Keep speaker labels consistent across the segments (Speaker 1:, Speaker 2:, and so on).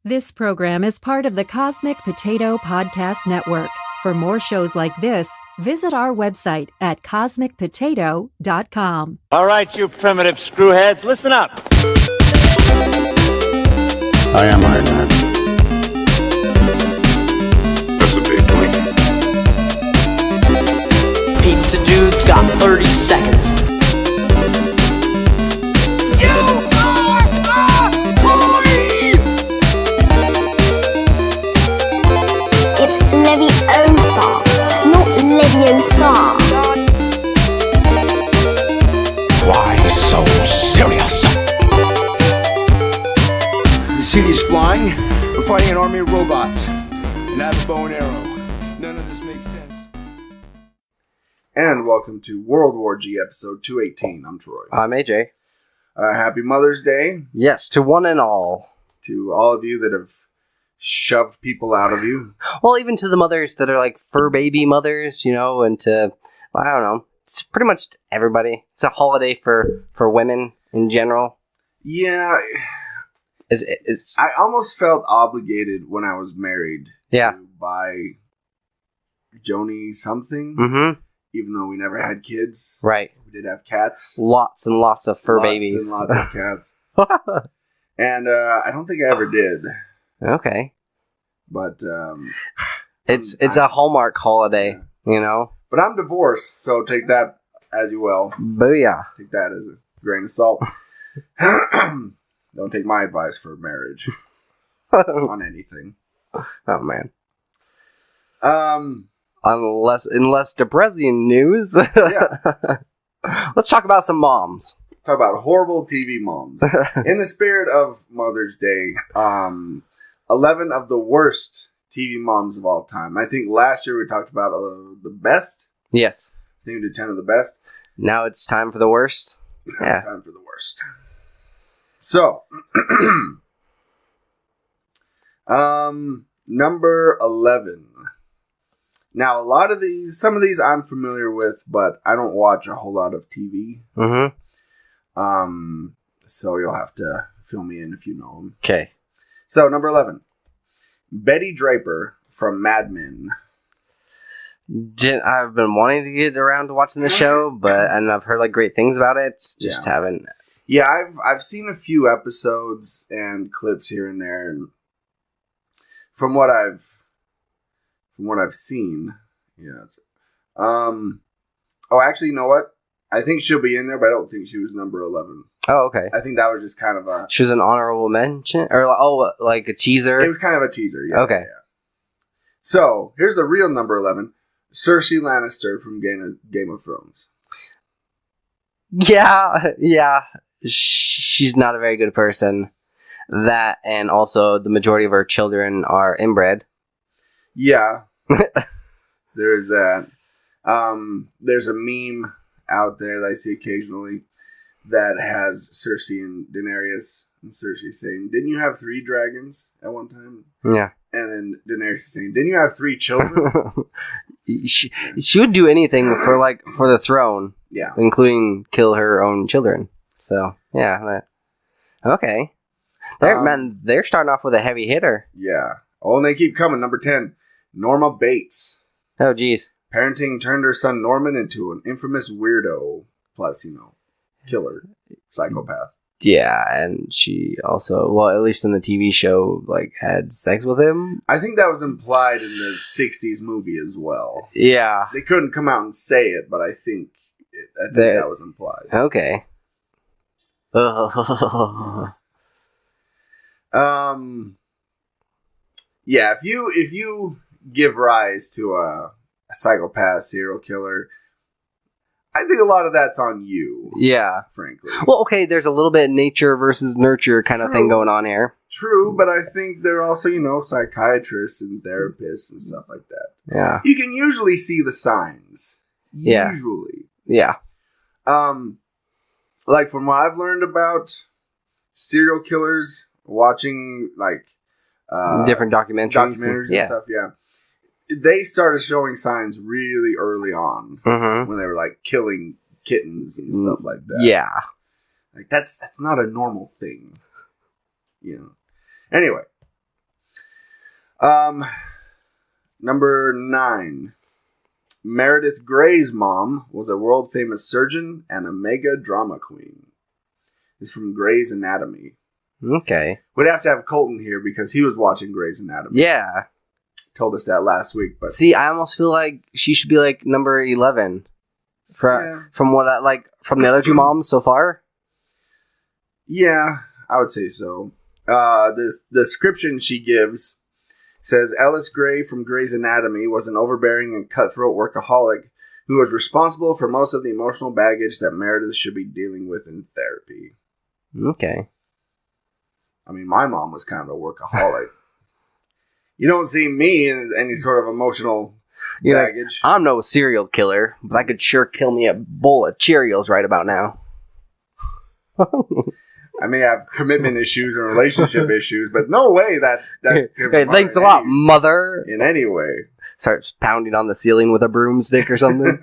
Speaker 1: This program is part of the Cosmic Potato Podcast Network. For more shows like this, visit our website at cosmicpotato.com.
Speaker 2: All right, you primitive screwheads, listen up.
Speaker 3: I am Iron Man. That's a big twink.
Speaker 4: Pizza Dude's got 30 seconds.
Speaker 5: You are a toy!
Speaker 6: It's Leviosa, not Leviosa.
Speaker 3: Why so serious?
Speaker 5: The city's flying. We're fighting an army of robots. And I have a bow and arrow. None of this makes sense.
Speaker 7: And welcome to World War G episode 218. I'm Troy.
Speaker 8: I'm AJ.
Speaker 7: Happy Mother's Day
Speaker 8: Yes, to one and all.
Speaker 7: to all of you that have shoved people out of you.
Speaker 8: Well, even to the mothers that are like fur baby mothers, you know, and to, I don't know, it's pretty much everybody. It's a holiday for women in general.
Speaker 7: Yeah,
Speaker 8: It's
Speaker 7: I almost felt obligated when I was married to buy Joni something, even though we never had kids.
Speaker 8: right.
Speaker 7: We did have cats.
Speaker 8: Lots and lots of fur
Speaker 7: Lots
Speaker 8: babies.
Speaker 7: and lots of cats. And I don't think I ever did.
Speaker 8: Okay.
Speaker 7: But
Speaker 8: It's a Hallmark holiday, you know?
Speaker 7: but I'm divorced, so take that as you will.
Speaker 8: Booyah.
Speaker 7: Take that as a grain of salt. Don't take my advice for marriage on anything.
Speaker 8: Oh, man.
Speaker 7: Um,
Speaker 8: Unless depressing news.
Speaker 7: Yeah.
Speaker 8: Let's talk about some moms.
Speaker 7: talk about horrible TV moms. In the spirit of Mother's Day, 11 of the worst TV moms of all time. I think last year we talked about the best.
Speaker 8: Yes.
Speaker 7: I think we did 10 of the best.
Speaker 8: Now it's time for the worst.
Speaker 7: Now it's time for the worst. So, number 11. Now, some of these I'm familiar with, but I don't watch a whole lot of TV. So you'll have to fill me in if you know them.
Speaker 8: Okay.
Speaker 7: So, number 11. Betty Draper from Mad Men.
Speaker 8: I've been wanting to get around to watching the show, and I've heard like great things about it. Just haven't.
Speaker 7: Yeah, I've seen a few episodes and clips here and there, and from what I've seen, actually, you know what? I think she'll be in there, but I don't think she was number 11.
Speaker 8: Oh, okay.
Speaker 7: I think that was just kind of a...
Speaker 8: She was an honorable mention? Or, like a teaser?
Speaker 7: It was kind of a teaser, yeah.
Speaker 8: Okay.
Speaker 7: Yeah. So, here's the real number 11. Cersei Lannister from Game of Thrones.
Speaker 8: Yeah. She's not a very good person. That, and also the majority of her children are inbred.
Speaker 7: Yeah. There's that. There's a meme out there that I see occasionally that has Cersei and Daenerys, and Cersei saying, "Didn't you have 3 dragons at one time?"
Speaker 8: Yeah.
Speaker 7: And then Daenerys is saying, "Didn't you have 3 children?"
Speaker 8: She would do anything for the throne.
Speaker 7: Yeah.
Speaker 8: Including kill her own children. So, yeah. Okay. They're starting off with a heavy hitter.
Speaker 7: Yeah. Oh, and they keep coming. Number 10, Norma Bates.
Speaker 8: Oh, geez.
Speaker 7: Parenting turned her son Norman into an infamous weirdo, plus, killer, psychopath.
Speaker 8: Yeah, and she also, well, at least in the TV show, like, had sex with him.
Speaker 7: I think that was implied in the 60s movie as well.
Speaker 8: Yeah.
Speaker 7: They couldn't come out and say it, but I think that was implied.
Speaker 8: Okay.
Speaker 7: Yeah, if you give rise to a psychopath serial killer, I think a lot of that's on you.
Speaker 8: Yeah.
Speaker 7: Frankly.
Speaker 8: Well, okay, there's a little bit of nature versus nurture kind of thing going on here.
Speaker 7: True, but I think there are also, psychiatrists and therapists and stuff like that.
Speaker 8: Yeah.
Speaker 7: You can usually see the signs.
Speaker 8: Yeah.
Speaker 7: Usually.
Speaker 8: Yeah.
Speaker 7: Like from what I've learned about serial killers, watching
Speaker 8: different documentaries
Speaker 7: and stuff, yeah. They started showing signs really early on when they were like killing kittens and stuff like that.
Speaker 8: Yeah.
Speaker 7: Like that's not a normal thing. Anyway, Number 9. Meredith Grey's mom was a world-famous surgeon and a mega drama queen. This is from Grey's Anatomy.
Speaker 8: Okay.
Speaker 7: We'd have to have Colton here because he was watching Grey's Anatomy.
Speaker 8: Yeah.
Speaker 7: Told us that last week. But
Speaker 8: see, I almost feel like she should be like number 11 from what I like from the other two moms so far.
Speaker 7: Yeah, I would say so. The description she gives says Alice Grey from Grey's Anatomy was an overbearing and cutthroat workaholic who was responsible for most of the emotional baggage that Meredith should be dealing with in therapy.
Speaker 8: Okay.
Speaker 7: I mean, my mom was kind of a workaholic. You don't see me in any sort of emotional baggage.
Speaker 8: Like, I'm no serial killer, but I could sure kill me a bowl of Cheerios right about now.
Speaker 7: I may have commitment issues and relationship issues, but no way that
Speaker 8: hey, thanks a lot, mother.
Speaker 7: In any way.
Speaker 8: Starts pounding on the ceiling with a broomstick or something.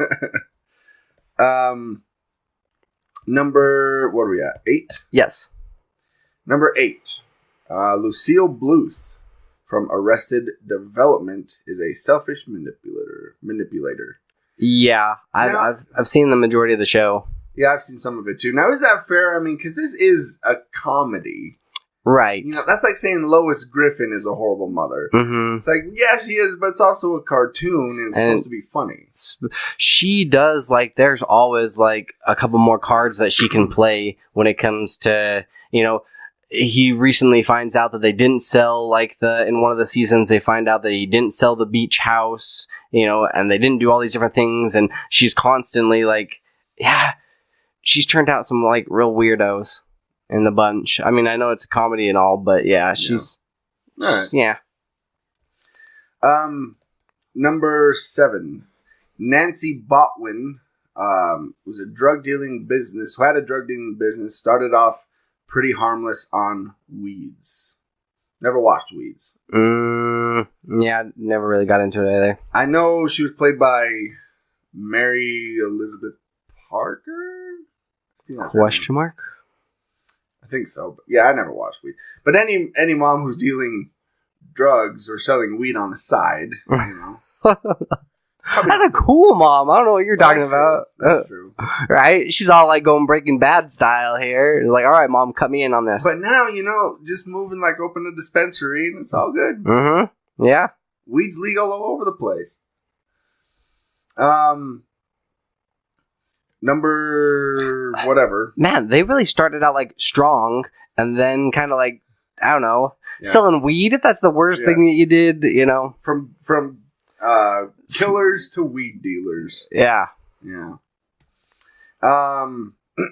Speaker 7: Number, what are we at? 8?
Speaker 8: Yes.
Speaker 7: Number 8. Lucille Bluth from Arrested Development is a selfish manipulator.
Speaker 8: Yeah, I've seen the majority of the show.
Speaker 7: Yeah, I've seen some of it too. Now, is that fair? I mean, because this is a comedy.
Speaker 8: Right.
Speaker 7: You know, that's like saying Lois Griffin is a horrible mother.
Speaker 8: Mm-hmm.
Speaker 7: It's like, yeah, she is, but it's also a cartoon and it's supposed to be funny.
Speaker 8: She does, like, there's always, like, a couple more cards that she can play when it comes to, you know, he recently finds out that they didn't sell, like, in one of the seasons, they find out that he didn't sell the beach house, you know, and they didn't do all these different things, and she's constantly, like, yeah, she's turned out some, like, real weirdos in the bunch. I mean, I know it's a comedy and all, but yeah, she's...
Speaker 7: Yeah. All right.
Speaker 8: Yeah.
Speaker 7: Number 7. Nancy Botwin was a drug dealing business, who had a drug dealing business, started off pretty harmless on Weeds. Never watched Weeds.
Speaker 8: Yeah, never really got into it either.
Speaker 7: I know she was played by Mary Elizabeth Parker?
Speaker 8: Question mark?
Speaker 7: I think so. But yeah, I never watched Weed. But any mom who's dealing drugs or selling weed on the side, you know.
Speaker 8: That's a cool mom. I don't know what you're talking about.
Speaker 7: That's true.
Speaker 8: Right? She's all like going Breaking Bad style here. Like, all right, mom, cut me in on this.
Speaker 7: But now, you know, just moving, like, open a dispensary and it's all good.
Speaker 8: Mm-hmm. Yeah.
Speaker 7: Weed's legal all over the place. Number whatever.
Speaker 8: Man, they really started out like strong and then kind of like, I don't know, selling weed. If that's the worst thing that you did, you know,
Speaker 7: from killers to weed dealers.
Speaker 8: Yeah.
Speaker 7: Yeah.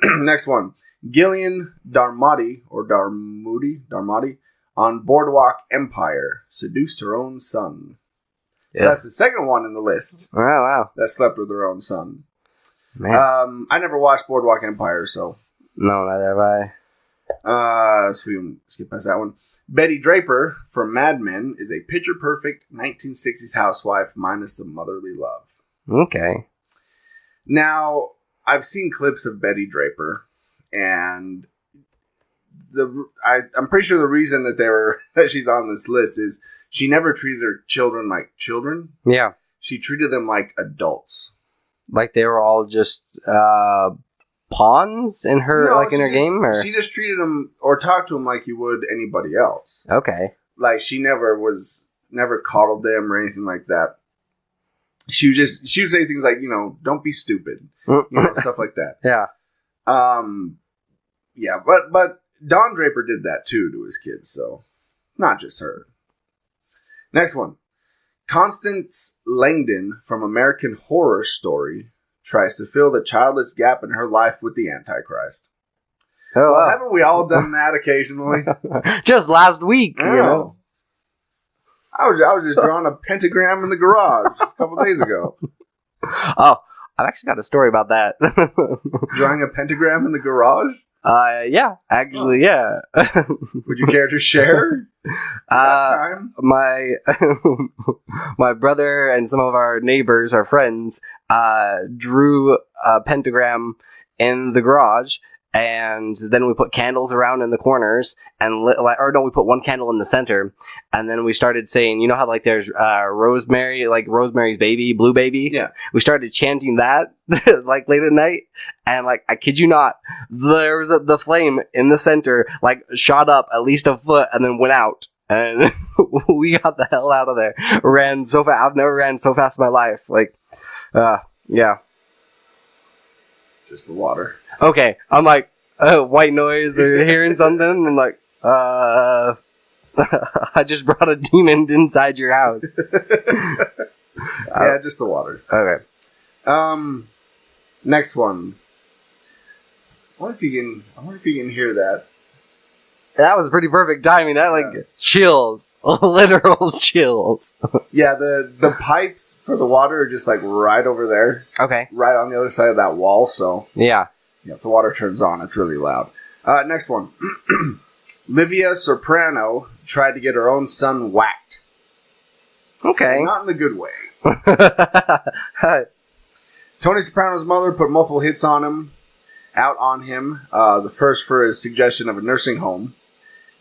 Speaker 7: Next one. Gillian Darmody on Boardwalk Empire seduced her own son. So that's the second one in the list.
Speaker 8: Oh, wow.
Speaker 7: That slept with her own son.
Speaker 8: Man.
Speaker 7: I never watched Boardwalk Empire, so.
Speaker 8: No, neither have I.
Speaker 7: So we can skip past that one. Betty Draper from Mad Men is a picture-perfect 1960s housewife minus the motherly love.
Speaker 8: Okay.
Speaker 7: Now, I've seen clips of Betty Draper, and I'm pretty sure the reason that she's on this list is she never treated her children like children.
Speaker 8: Yeah.
Speaker 7: She treated them like adults.
Speaker 8: Like they were all just pawns in her in her game, or
Speaker 7: she just treated them or talked to them like you would anybody else.
Speaker 8: Okay.
Speaker 7: Like she never coddled them or anything like that. She would say things like, you know, don't be stupid, you know, stuff like that.
Speaker 8: Yeah.
Speaker 7: Yeah, but Don Draper did that too to his kids, so not just her. Next one. Constance Langdon from American Horror Story tries to fill the childless gap in her life with the Antichrist.
Speaker 8: Oh,
Speaker 7: well, haven't we all done that occasionally?
Speaker 8: Just last week, you know.
Speaker 7: I was just drawing a pentagram in the garage just a couple days ago.
Speaker 8: Oh, I've actually got a story about that.
Speaker 7: Drawing a pentagram in the garage?
Speaker 8: Yeah, actually, yeah.
Speaker 7: Would you care to share?
Speaker 8: My brother and some of our neighbors, our friends, drew a pentagram in the garage, and then we put candles around in the corners, and we put one candle in the center, and then we started saying, you know how like there's rosemary, like Rosemary's Baby, Blue Baby?
Speaker 7: Yeah.
Speaker 8: We started chanting that like late at night, and like I kid you not, there was the flame in the center like shot up at least a foot and then went out. And we got the hell out of there. Ran so fast. I've never ran so fast in my life. Like, yeah.
Speaker 7: It's just the water.
Speaker 8: Okay, I'm like, white noise or hearing something. I'm like, I just brought a demon inside your house.
Speaker 7: Yeah, just the water.
Speaker 8: Okay.
Speaker 7: Next one. I wonder if you can hear that.
Speaker 8: That was pretty perfect timing. That like chills, literal chills.
Speaker 7: Yeah, the pipes for the water are just like right over there.
Speaker 8: Okay.
Speaker 7: Right on the other side of that wall. So
Speaker 8: yeah,
Speaker 7: if the water turns on, it's really loud. Next one. Livia Soprano tried to get her own son whacked.
Speaker 8: Okay.
Speaker 7: Not in the good way. Tony Soprano's mother put multiple hits out on him. The first for his suggestion of a nursing home.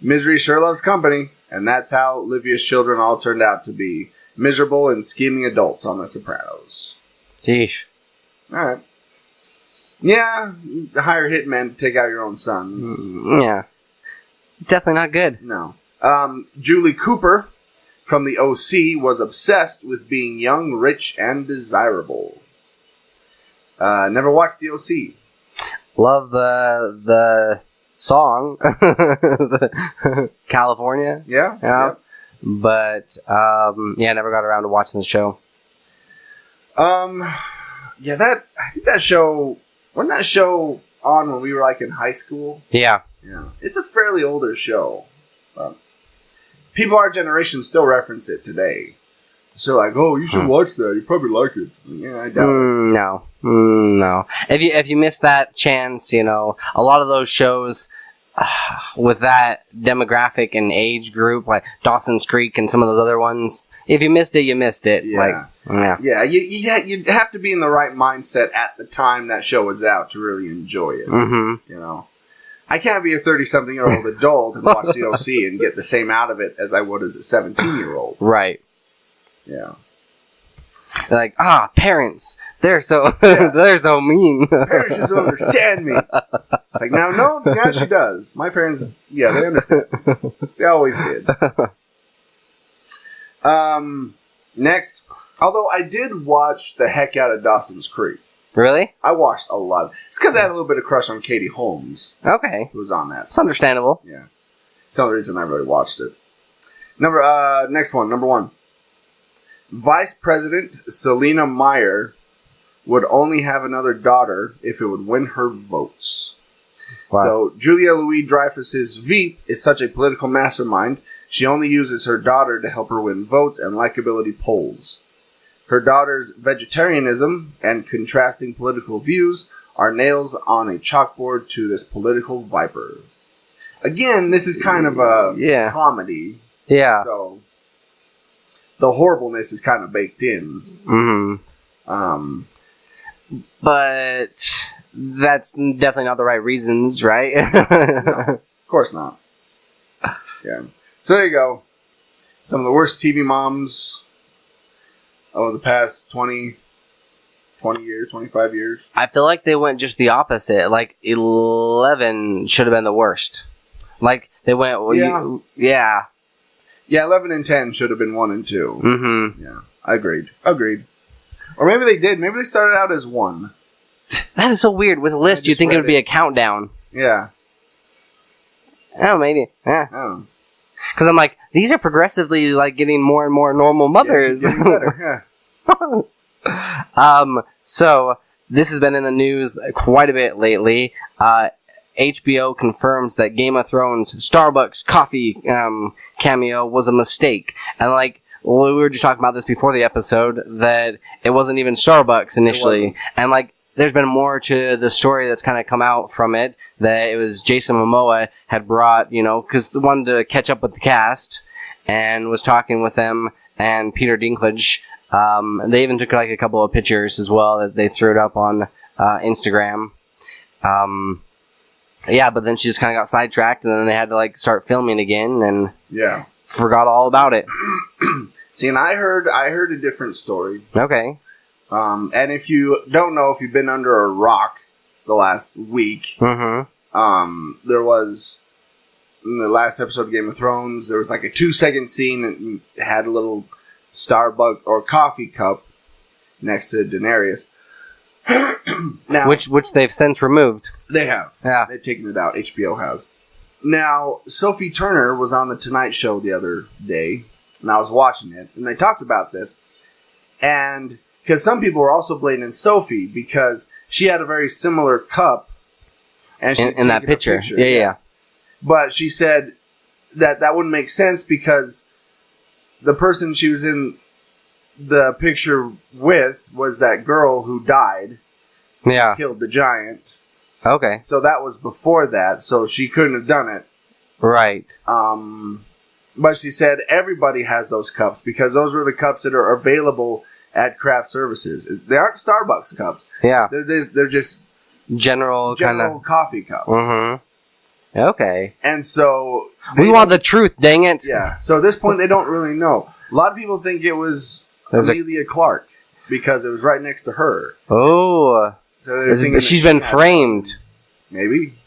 Speaker 7: Misery sure loves company, and that's how Livia's children all turned out to be. Miserable and scheming adults on The Sopranos.
Speaker 8: Jeez.
Speaker 7: Alright. Yeah, hire hitmen to take out your own sons.
Speaker 8: Yeah. Definitely not good.
Speaker 7: No. Julie Cooper from the OC was obsessed with being young, rich, and desirable. Never watched the OC.
Speaker 8: Love the song, California.
Speaker 7: Yeah.
Speaker 8: But never got around to watching the show.
Speaker 7: I think that show wasn't that show on when we were like in high school.
Speaker 8: Yeah.
Speaker 7: It's a fairly older show. People our generation still reference it today. So like, oh, you should watch that. You probably like it. Yeah, I doubt it.
Speaker 8: No. If you miss that chance, a lot of those shows with that demographic and age group, like Dawson's Creek and some of those other ones, if you missed it, you missed it.
Speaker 7: Yeah. You'd have to be in the right mindset at the time that show was out to really enjoy it.
Speaker 8: Mm-hmm.
Speaker 7: I can't be a 30-something-year-old adult and watch the OC and get the same out of it as I would as a 17-year-old.
Speaker 8: Right.
Speaker 7: Yeah.
Speaker 8: Like, parents. They're so they're so mean.
Speaker 7: Parents just don't understand me. It's like, now she does. My parents, they understand. They always did. Next, although I did watch the heck out of Dawson's Creek.
Speaker 8: Really?
Speaker 7: I watched a lot. It's because I had a little bit of crush on Katie Holmes.
Speaker 8: Okay.
Speaker 7: Who was on that.
Speaker 8: It's understandable.
Speaker 7: Yeah. It's the only reason I really watched it. Next one, number 1. Vice President Selena Meyer would only have another daughter if it would win her votes. Wow. So, Julia Louis-Dreyfus's Veep is such a political mastermind, she only uses her daughter to help her win votes and likability polls. Her daughter's vegetarianism and contrasting political views are nails on a chalkboard to this political viper. Again, this is kind of a comedy.
Speaker 8: Yeah.
Speaker 7: So, the horribleness is kind of baked in.
Speaker 8: Mm-hmm. But that's definitely not the right reasons, right?
Speaker 7: No, of course not. Yeah. So there you go. Some of the worst TV moms of the past 20 years, 25 years.
Speaker 8: I feel like they went just the opposite. Like, 11 should have been the worst. Like, they went... Yeah,
Speaker 7: 11 and 10 should have been 1 and 2.
Speaker 8: Mm-hmm.
Speaker 7: Yeah, agreed. Or maybe they did. Maybe they started out as 1.
Speaker 8: That is so weird. With a list, you think it would be a countdown.
Speaker 7: Yeah.
Speaker 8: Oh, maybe. Yeah.
Speaker 7: Oh.
Speaker 8: Because I'm like, these are progressively like getting more and more normal mothers.
Speaker 7: Getting better.
Speaker 8: Yeah. So this has been in the news quite a bit lately. HBO confirms that Game of Thrones Starbucks coffee cameo was a mistake, and like we were just talking about this before the episode that it wasn't even Starbucks initially, and like. There's been more to the story that's kind of come out from it, that it was Jason Momoa had brought, because wanted to catch up with the cast, and was talking with them, and Peter Dinklage. They even took like a couple of pictures as well that they threw it up on Instagram. Yeah, but then she just kind of got sidetracked, and then they had to like start filming again, and
Speaker 7: Yeah.
Speaker 8: forgot all about it.
Speaker 7: See, and I heard a different story.
Speaker 8: Okay.
Speaker 7: And if you don't know, if you've been under a rock the last week,
Speaker 8: Mm-hmm.
Speaker 7: there was in the last episode of Game of Thrones, there was like a 2-second scene and it had a little Starbucks or coffee cup next to Daenerys. Now,
Speaker 8: Which they've since removed.
Speaker 7: they have.
Speaker 8: Yeah.
Speaker 7: They've taken it out. HBO has. Now, Sophie Turner was on The Tonight Show the other day, and I was watching it, and they talked about this. And because some people were also blaming Sophie because she had a very similar cup. And she
Speaker 8: In that picture. Yeah.
Speaker 7: But she said that wouldn't make sense because the person she was in the picture with was that girl who died.
Speaker 8: Yeah.
Speaker 7: Killed the giant.
Speaker 8: Okay.
Speaker 7: So that was before that, so she couldn't have done it.
Speaker 8: Right.
Speaker 7: But she said everybody has those cups because those were the cups that are available at craft services. They aren't Starbucks cups.
Speaker 8: Yeah.
Speaker 7: They're just
Speaker 8: General kind of
Speaker 7: coffee cups.
Speaker 8: Mm-hmm. Okay.
Speaker 7: And so
Speaker 8: We want the truth, dang it.
Speaker 7: Yeah. So at this point, they don't really know. A lot of people think it was Amelia Clark because it was right next to her.
Speaker 8: Oh.
Speaker 7: So they're thinking that
Speaker 8: she's
Speaker 7: she
Speaker 8: been
Speaker 7: had
Speaker 8: framed.
Speaker 7: Maybe.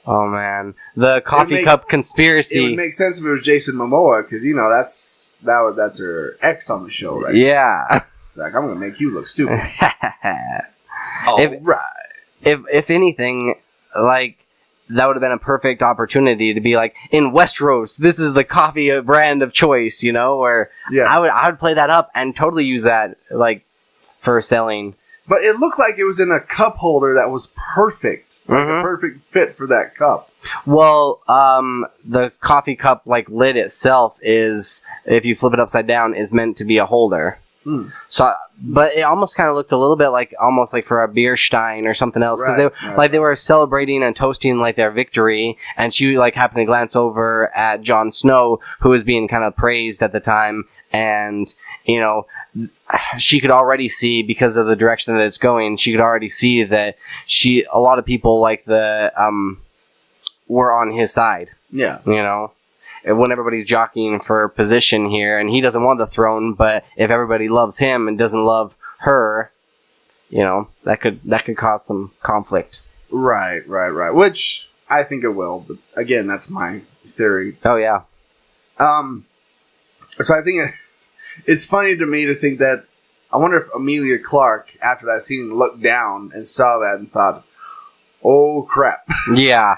Speaker 8: Oh, man. The coffee cup conspiracy.
Speaker 7: It would make sense if it was Jason Momoa because, you know, that's her ex on the show, right?
Speaker 8: Yeah.
Speaker 7: Like, I'm going to make you look stupid.
Speaker 8: If anything, like, that would have been a perfect opportunity to be like, in Westeros, this is the coffee brand of choice, you know? Where I would play that up and totally use that, like, for selling.
Speaker 7: But it looked like it was in a cup holder that was perfect. Like a perfect fit for that cup.
Speaker 8: Well, the coffee cup, like, lid itself is, if you flip it upside down, is meant to be a holder. So, but it almost kind of looked a little bit like, almost like for a beer stein or something else, because they were celebrating and toasting like their victory, and she like happened to glance over at Jon Snow, who was being kind of praised at the time, and you know, she could already see, because of the direction that it's going, she could already see that a lot of people like were on his side.
Speaker 7: Yeah,
Speaker 8: you know. When everybody's jockeying for position here, and he doesn't want the throne, but if everybody loves him and doesn't love her, you know, that could cause some conflict.
Speaker 7: Right. Which I think it will, but again, that's my theory.
Speaker 8: Oh yeah.
Speaker 7: So I think it's funny to me to think that I wonder if Amelia Clark, after that scene, looked down and saw that and thought, "Oh crap!"
Speaker 8: Yeah.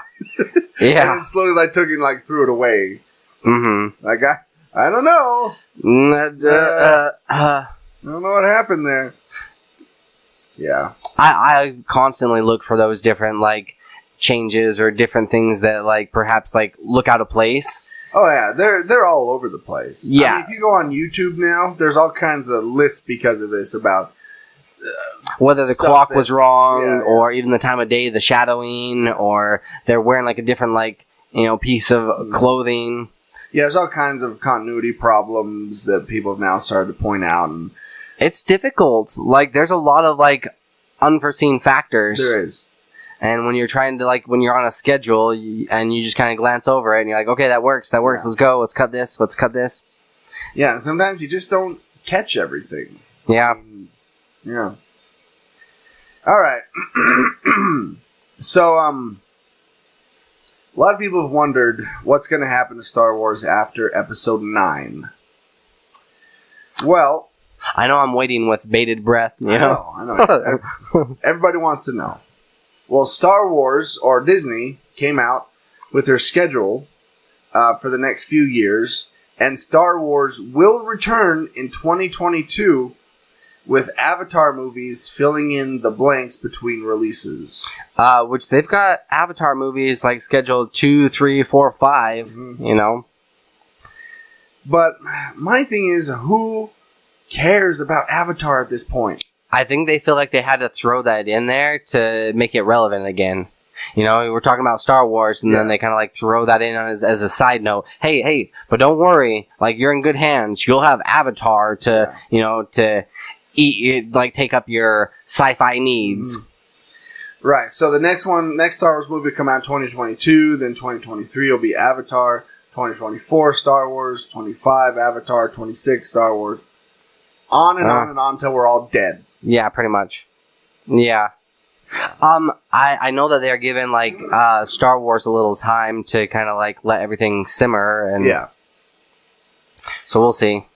Speaker 7: Yeah. And slowly, like, took it and like threw it away. Mm-hmm. Like I don't know. I don't know what happened there. Yeah.
Speaker 8: I constantly look for those different like changes or different things that like perhaps like look out of place.
Speaker 7: Oh yeah, they're all over the place.
Speaker 8: Yeah.
Speaker 7: I mean, if you go on YouTube now, there's all kinds of lists because of this about.
Speaker 8: Whether the clock was wrong, or even the time of day, the shadowing, or they're wearing like a different like, you know, piece of clothing. Yeah,
Speaker 7: there's all kinds of continuity problems that people have now started to point out, and
Speaker 8: it's difficult. Like, there's a lot of like unforeseen factors.
Speaker 7: There is.
Speaker 8: And when you're trying to like, when you're on a schedule and you just kind of glance over it and you're like, okay, that works. Let's go. Let's cut this.
Speaker 7: Yeah, and sometimes you just don't catch everything.
Speaker 8: Yeah.
Speaker 7: Yeah. All right. So, a lot of people have wondered what's going to happen to Star Wars after Episode 9. Well,
Speaker 8: I know I'm waiting with bated breath. You know?
Speaker 7: I know. Everybody wants to know. Well, Star Wars, or Disney, came out with their schedule for the next few years, and Star Wars will return in 2022 with Avatar movies filling in the blanks between releases.
Speaker 8: Which they've got Avatar movies like scheduled 2, 3, 4, 5, you know.
Speaker 7: But my thing is, who cares about Avatar at this point?
Speaker 8: I think they feel like they had to throw that in there to make it relevant again. You know, we're talking about Star Wars, and then they kind of like throw that in as a side note. Hey, but don't worry, like, you're in good hands. You'll have Avatar to, you know, to eat, like, take up your sci-fi needs.
Speaker 7: Right. So the next Star Wars movie will come out in 2022. Then 2023 will be Avatar. 2024 Star Wars. 25 Avatar. 26 Star Wars. On and on and on until we're all dead.
Speaker 8: Yeah, pretty much. Yeah. I know that they're giving like Star Wars a little time to kind of like let everything simmer, and
Speaker 7: Yeah.
Speaker 8: So we'll see.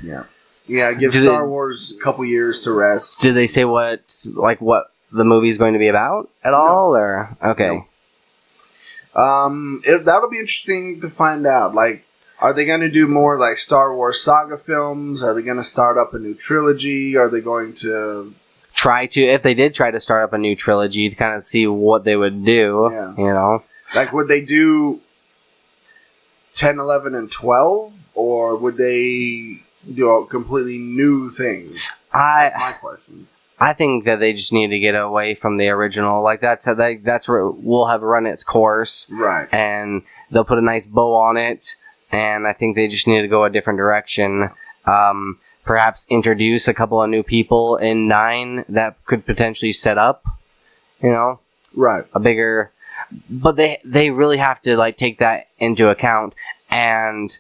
Speaker 7: Yeah. Yeah. Give Star Wars a couple years to rest.
Speaker 8: Did they say what the movie's going to be about at all? Or okay.
Speaker 7: That'll be interesting to find out. Like, are they going to do more like Star Wars saga films? Are they going to start up a new trilogy? Are they going to
Speaker 8: if they did try to start up a new trilogy to kind of see what they would do?
Speaker 7: Yeah.
Speaker 8: You know,
Speaker 7: like would they do 10, 11, and 12, or would they do a completely new thing? That's my question.
Speaker 8: I think that they just need to get away from the original. Like that's where it will have run its course,
Speaker 7: right?
Speaker 8: And they'll put a nice bow on it. And I think they just need to go a different direction. Perhaps introduce a couple of new people in 9 that could potentially set up,
Speaker 7: right,
Speaker 8: a bigger. But they really have to like take that into account and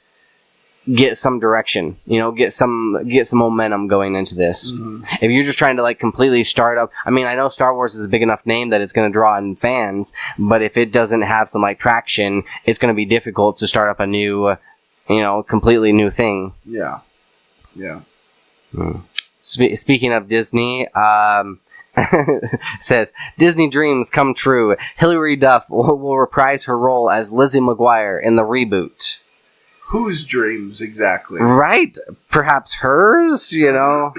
Speaker 8: get some direction, get some momentum going into this. Mm-hmm. If you're just trying to like completely start up, I mean, I know Star Wars is a big enough name that it's going to draw in fans, but if it doesn't have some like traction, it's going to be difficult to start up a new, completely new thing.
Speaker 7: Yeah. Yeah.
Speaker 8: Speaking of Disney, says Disney dreams come true. Hilary Duff will reprise her role as Lizzie Mcquire in the reboot.
Speaker 7: Whose dreams exactly?
Speaker 8: Right? Perhaps hers,
Speaker 7: Yeah,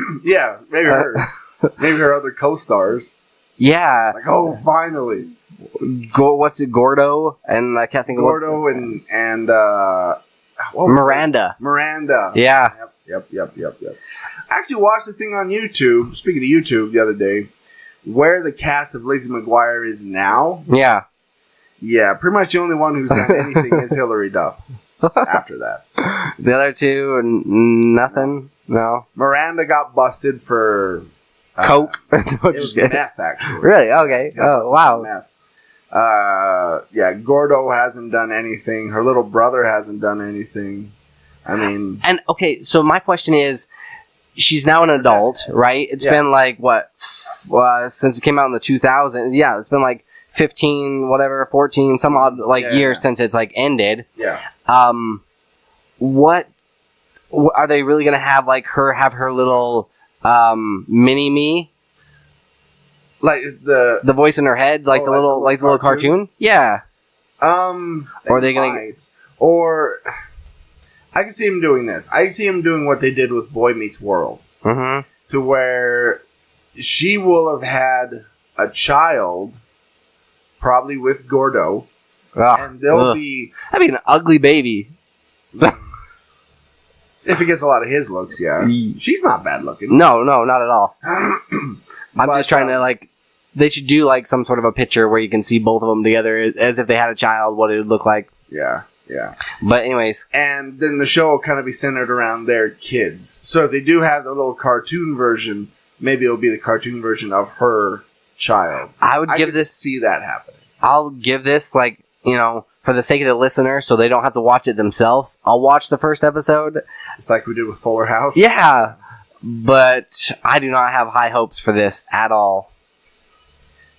Speaker 7: maybe hers. Maybe her other co-stars.
Speaker 8: Yeah.
Speaker 7: Like, oh, finally.
Speaker 8: What's it, Gordo? And I can't think of
Speaker 7: Gordo and
Speaker 8: Miranda.
Speaker 7: Miranda.
Speaker 8: Yeah.
Speaker 7: Yep. I actually watched the thing on YouTube, speaking of YouTube, the other day, where the cast of Lizzie McGuire is now.
Speaker 8: Yeah.
Speaker 7: Yeah, pretty much the only one who's done anything is Hilary Duff. After that,
Speaker 8: the other two, nothing. No,
Speaker 7: Miranda got busted for
Speaker 8: coke.
Speaker 7: It was meth, actually.
Speaker 8: Really? Okay. Oh, wow.
Speaker 7: Meth. Yeah, Gordo hasn't done anything. Her little brother hasn't done anything. I mean,
Speaker 8: and okay. So my question is, she's now an adult, right? It's been like what since it came out in the 2000s. Yeah, it's been like 15, whatever, 14, some odd years since it's like ended.
Speaker 7: Yeah.
Speaker 8: What are they really gonna have her little mini me?
Speaker 7: Like
Speaker 8: the voice in her head, like the little cartoon? Yeah.
Speaker 7: Or
Speaker 8: are they gonna
Speaker 7: or I can see him doing this. I see him doing what they did with Boy Meets World.
Speaker 8: Mm-hmm.
Speaker 7: To where she will have had a child, probably with Gordo, and they'll be...
Speaker 8: That'd be an ugly baby.
Speaker 7: If he gets a lot of his looks, yeah. She's not bad looking.
Speaker 8: No, not at all. I'm just trying to, they should do, some sort of a picture where you can see both of them together as if they had a child, what it would look like.
Speaker 7: Yeah.
Speaker 8: But anyways.
Speaker 7: And then the show will kind of be centered around their kids. So if they do have the little cartoon version, maybe it'll be the cartoon version of her child.
Speaker 8: I could
Speaker 7: see that happening.
Speaker 8: I'll give this, for the sake of the listener, so they don't have to watch it themselves. I'll watch the first episode.
Speaker 7: It's like we did with Fuller House.
Speaker 8: Yeah. But I do not have high hopes for this at all.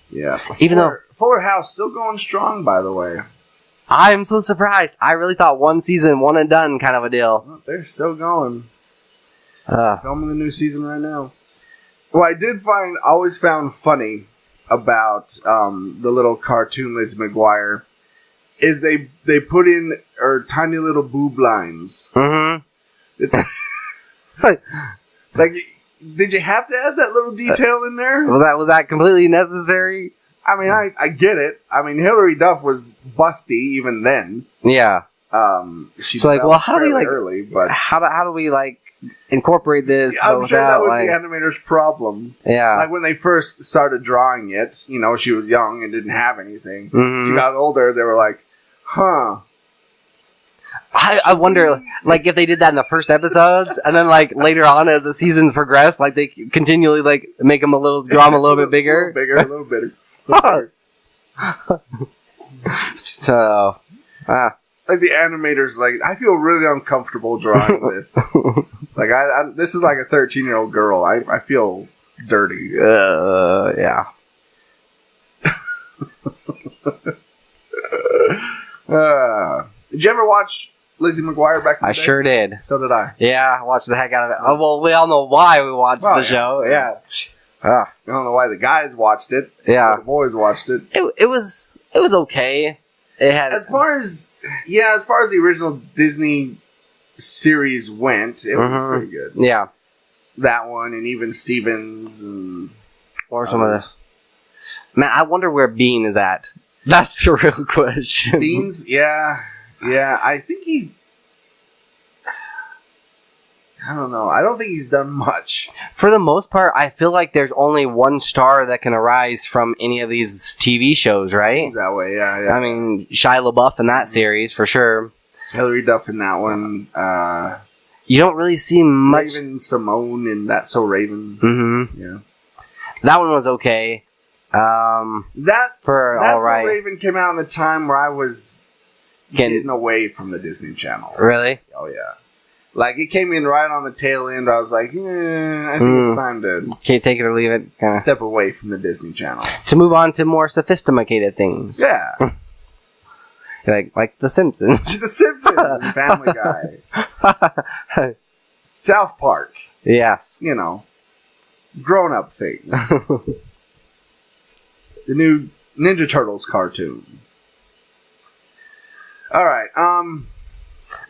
Speaker 7: Yeah.
Speaker 8: Even though
Speaker 7: Fuller House still going strong, by the way.
Speaker 8: I'm so surprised. I really thought one season, one and done kind of a deal.
Speaker 7: Well, they're still going. Filming the new season right now. What I did always found funny about the little cartoon Lizzie McGuire is they put in her tiny little boob lines.
Speaker 8: Mm-hmm.
Speaker 7: It's like, did you have to add that little detail in there?
Speaker 8: Was that completely necessary?
Speaker 7: I mean, I get it. I mean, Hilary Duff was busty even then.
Speaker 8: Yeah.
Speaker 7: She's
Speaker 8: how do we
Speaker 7: early, but
Speaker 8: how do we incorporate this?
Speaker 7: I'm sure that was the animator's problem.
Speaker 8: Yeah.
Speaker 7: Like when they first started drawing it, she was young and didn't have anything.
Speaker 8: Mm-hmm.
Speaker 7: She got older, they were like, huh.
Speaker 8: I wonder, if they did that in the first episodes, and then, later on as the seasons progress, they continually, make them draw them a little bit bigger.
Speaker 7: A little bigger.
Speaker 8: So,
Speaker 7: like the animators, like I feel really uncomfortable drawing this. Like this is like a 13-year-old girl. I feel dirty.
Speaker 8: Yeah.
Speaker 7: Did you ever watch Lizzie McGuire back in the day?
Speaker 8: I sure did.
Speaker 7: So did I.
Speaker 8: Yeah, I watched the heck out of it. Oh, well, we all know why we watched the show. Yeah.
Speaker 7: I don't know why the guys watched it.
Speaker 8: Yeah.
Speaker 7: The boys watched it.
Speaker 8: It was okay. It had
Speaker 7: as far as the original Disney series went, it was pretty good.
Speaker 8: Yeah.
Speaker 7: That one and even Stevens and
Speaker 8: or some of this. Man, I wonder where Bean is at. That's the real question.
Speaker 7: Beans, yeah. I think he's. I don't know. I don't think he's done much.
Speaker 8: For the most part, I feel like there's only one star that can arise from any of these TV shows, right?
Speaker 7: Seems that way, yeah.
Speaker 8: I mean, Shia LaBeouf in that series, for sure.
Speaker 7: Hilary Duff in that one.
Speaker 8: You don't really see much.
Speaker 7: Raven Simone in That's So Raven.
Speaker 8: Mm-hmm.
Speaker 7: Yeah.
Speaker 8: That one was okay. That's all right.
Speaker 7: So Raven came out in the time where I was getting away from the Disney Channel.
Speaker 8: Really?
Speaker 7: Oh, yeah. Like, it came in right on the tail end. I was like, I think it's time to...
Speaker 8: Can't take it or leave it. Kinda.
Speaker 7: Step away from the Disney Channel.
Speaker 8: To move on to more sophisticated things.
Speaker 7: Yeah.
Speaker 8: like The Simpsons.
Speaker 7: The Simpsons and Family Guy. South Park.
Speaker 8: Yes.
Speaker 7: You know. Grown-up things. The new Ninja Turtles cartoon. All right,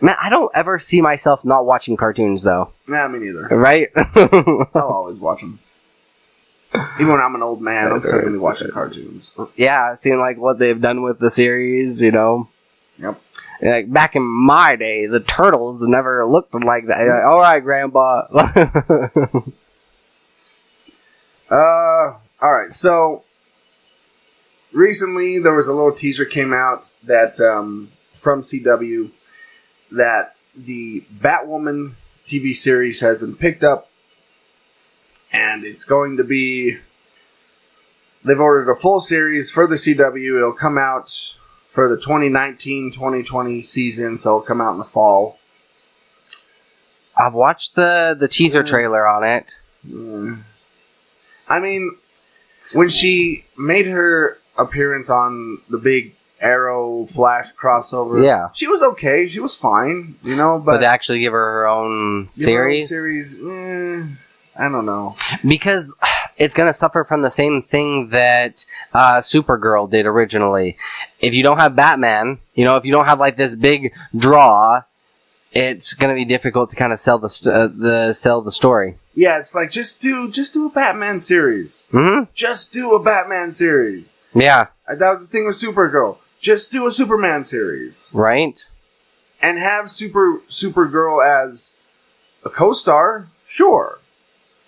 Speaker 8: Man, I don't ever see myself not watching cartoons, though.
Speaker 7: Nah, me neither.
Speaker 8: Right?
Speaker 7: I'll always watch them. Even when I'm an old man, I'm still going to be watching cartoons.
Speaker 8: Yeah, seeing like what they've done with the series, you know.
Speaker 7: Yep.
Speaker 8: Like back in my day, the Turtles never looked like that. Like, all right, Grandpa.
Speaker 7: All right, so recently there was a little teaser came out that from CW that the Batwoman TV series has been picked up, and it's going to be. They've ordered a full series for the CW. It'll come out for the 2019-2020 season, so it'll come out in the fall.
Speaker 8: I've watched the teaser trailer on it.
Speaker 7: I mean, when she made her appearance on the big Arrow Flash crossover,
Speaker 8: yeah,
Speaker 7: she was okay. She was fine, you know. But
Speaker 8: to actually give her own series,
Speaker 7: I don't know,
Speaker 8: because it's gonna suffer from the same thing that Supergirl did originally. If you don't have Batman, you know, if you don't have like this big draw, it's gonna be difficult to kind of sell the story.
Speaker 7: Yeah, it's like just do a Batman series.
Speaker 8: Mm-hmm.
Speaker 7: Just do a Batman series.
Speaker 8: Yeah,
Speaker 7: that was the thing with Supergirl. Just do a Superman series,
Speaker 8: right?
Speaker 7: And have Supergirl as a co-star. Sure,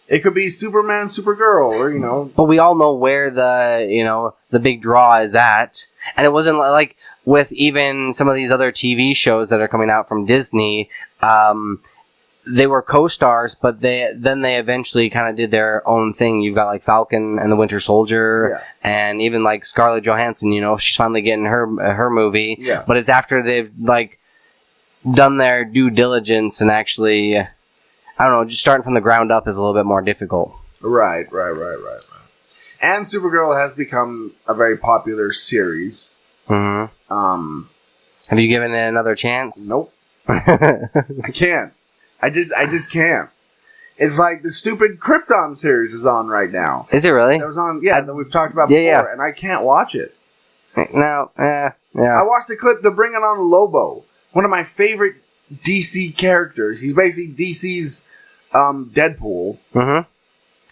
Speaker 7: it could be Superman, Supergirl, or you know.
Speaker 8: But we all know where the big draw is at, and it wasn't like with even some of these other TV shows that are coming out from Disney. They were co-stars, but they eventually kind of did their own thing. You've got like Falcon and the Winter Soldier, and even like Scarlett Johansson. You know, she's finally getting her movie.
Speaker 7: Yeah.
Speaker 8: But it's after they've like done their due diligence and actually, I don't know, just starting from the ground up is a little bit more difficult.
Speaker 7: Right. And Supergirl has become a very popular series.
Speaker 8: Mm-hmm. Have you given it another chance?
Speaker 7: Nope. I can't. I just can't. It's like the stupid Krypton series is on right now.
Speaker 8: Is it really?
Speaker 7: That was on, that we've talked about before, and I can't watch it.
Speaker 8: No, yeah.
Speaker 7: I watched the clip, they're bringing on Lobo, one of my favorite DC characters. He's basically DC's Deadpool.
Speaker 8: Mm-hmm.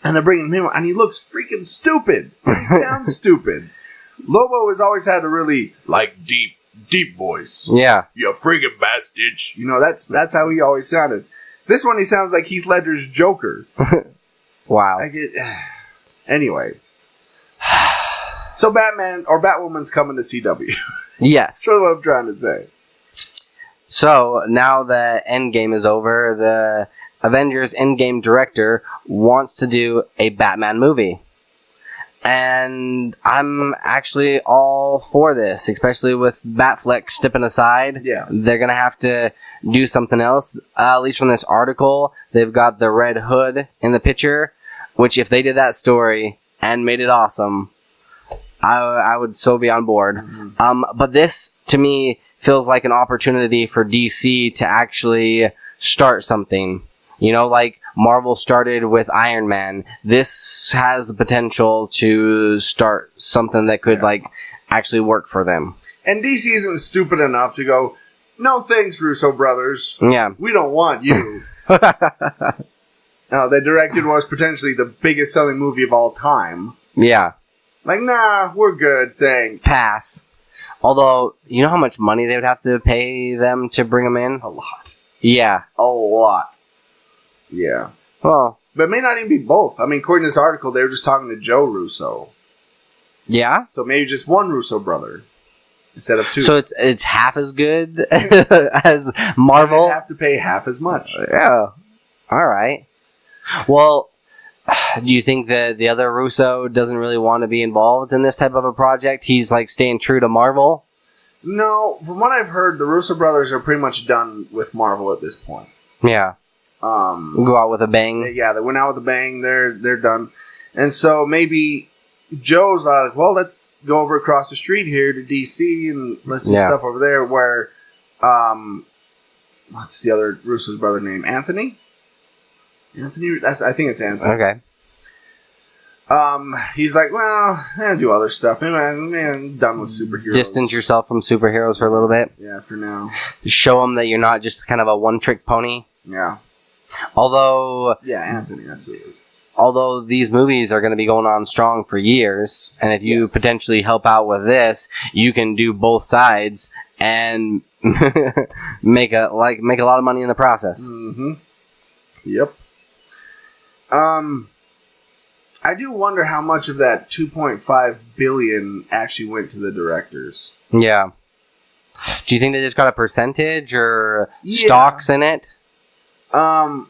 Speaker 7: And they're bringing him on, and he looks freaking stupid. He sounds stupid. Lobo has always had a really, like, deep voice.
Speaker 8: Yeah.
Speaker 7: You friggin' bastard. You know, that's how he always sounded. This one, he sounds like Heath Ledger's Joker.
Speaker 8: Wow.
Speaker 7: Anyway. So Batman, or Batwoman's coming to CW.
Speaker 8: Yes.
Speaker 7: That's what I'm trying to say.
Speaker 8: So, now that Endgame is over, the Avengers Endgame director wants to do a Batman movie. And I'm actually all for this, especially with Batfleck stepping aside.
Speaker 7: Yeah.
Speaker 8: They're going to have to do something else. At least from this article, they've got the Red Hood in the picture, which if they did that story and made it awesome, I would so be on board. Mm-hmm. But this, to me, feels like an opportunity for DC to actually start something. You know, like Marvel started with Iron Man. This has the potential to start something that could, like, actually work for them.
Speaker 7: And DC isn't stupid enough to go, no thanks, Russo brothers.
Speaker 8: Yeah.
Speaker 7: We don't want you. No, they directed what was potentially the biggest selling movie of all time.
Speaker 8: Yeah.
Speaker 7: Like, nah, we're good, thanks.
Speaker 8: Pass. Although, you know how much money they would have to pay them to bring them in?
Speaker 7: A lot.
Speaker 8: Yeah.
Speaker 7: A lot. Yeah.
Speaker 8: Well.
Speaker 7: But it may not even be both. I mean, according to this article, they were just talking to Joe Russo.
Speaker 8: Yeah?
Speaker 7: So maybe just one Russo brother instead of two.
Speaker 8: So it's half as good as Marvel?
Speaker 7: They have to pay half as much.
Speaker 8: Yeah. Alright. Well, do you think that the other Russo doesn't really want to be involved in this type of a project? He's, like, staying true to Marvel?
Speaker 7: No. From what I've heard, the Russo brothers are pretty much done with Marvel at this point.
Speaker 8: Yeah. Go out with a bang.
Speaker 7: Yeah, they went out with a bang. They're done. And so maybe Joe's like, well, let's go over across the street here to DC and let's do stuff over there where, what's the other Russo's brother name? Anthony? Anthony? I think it's Anthony.
Speaker 8: Okay.
Speaker 7: He's like, well, I'll do other stuff. Maybe I'm done with superheroes.
Speaker 8: Distance yourself from superheroes for a little bit.
Speaker 7: Yeah, for now.
Speaker 8: Show them that you're not just kind of a one-trick pony.
Speaker 7: Yeah.
Speaker 8: Although...
Speaker 7: Yeah, Anthony, that's who it is.
Speaker 8: Although these movies are going to be going on strong for years, and if you potentially help out with this, you can do both sides and make a lot of money in the process.
Speaker 7: Mm-hmm. Yep. I do wonder how much of that $2.5 billion actually went to the directors.
Speaker 8: Yeah. Do you think they just got a percentage or stocks in it?
Speaker 7: I'm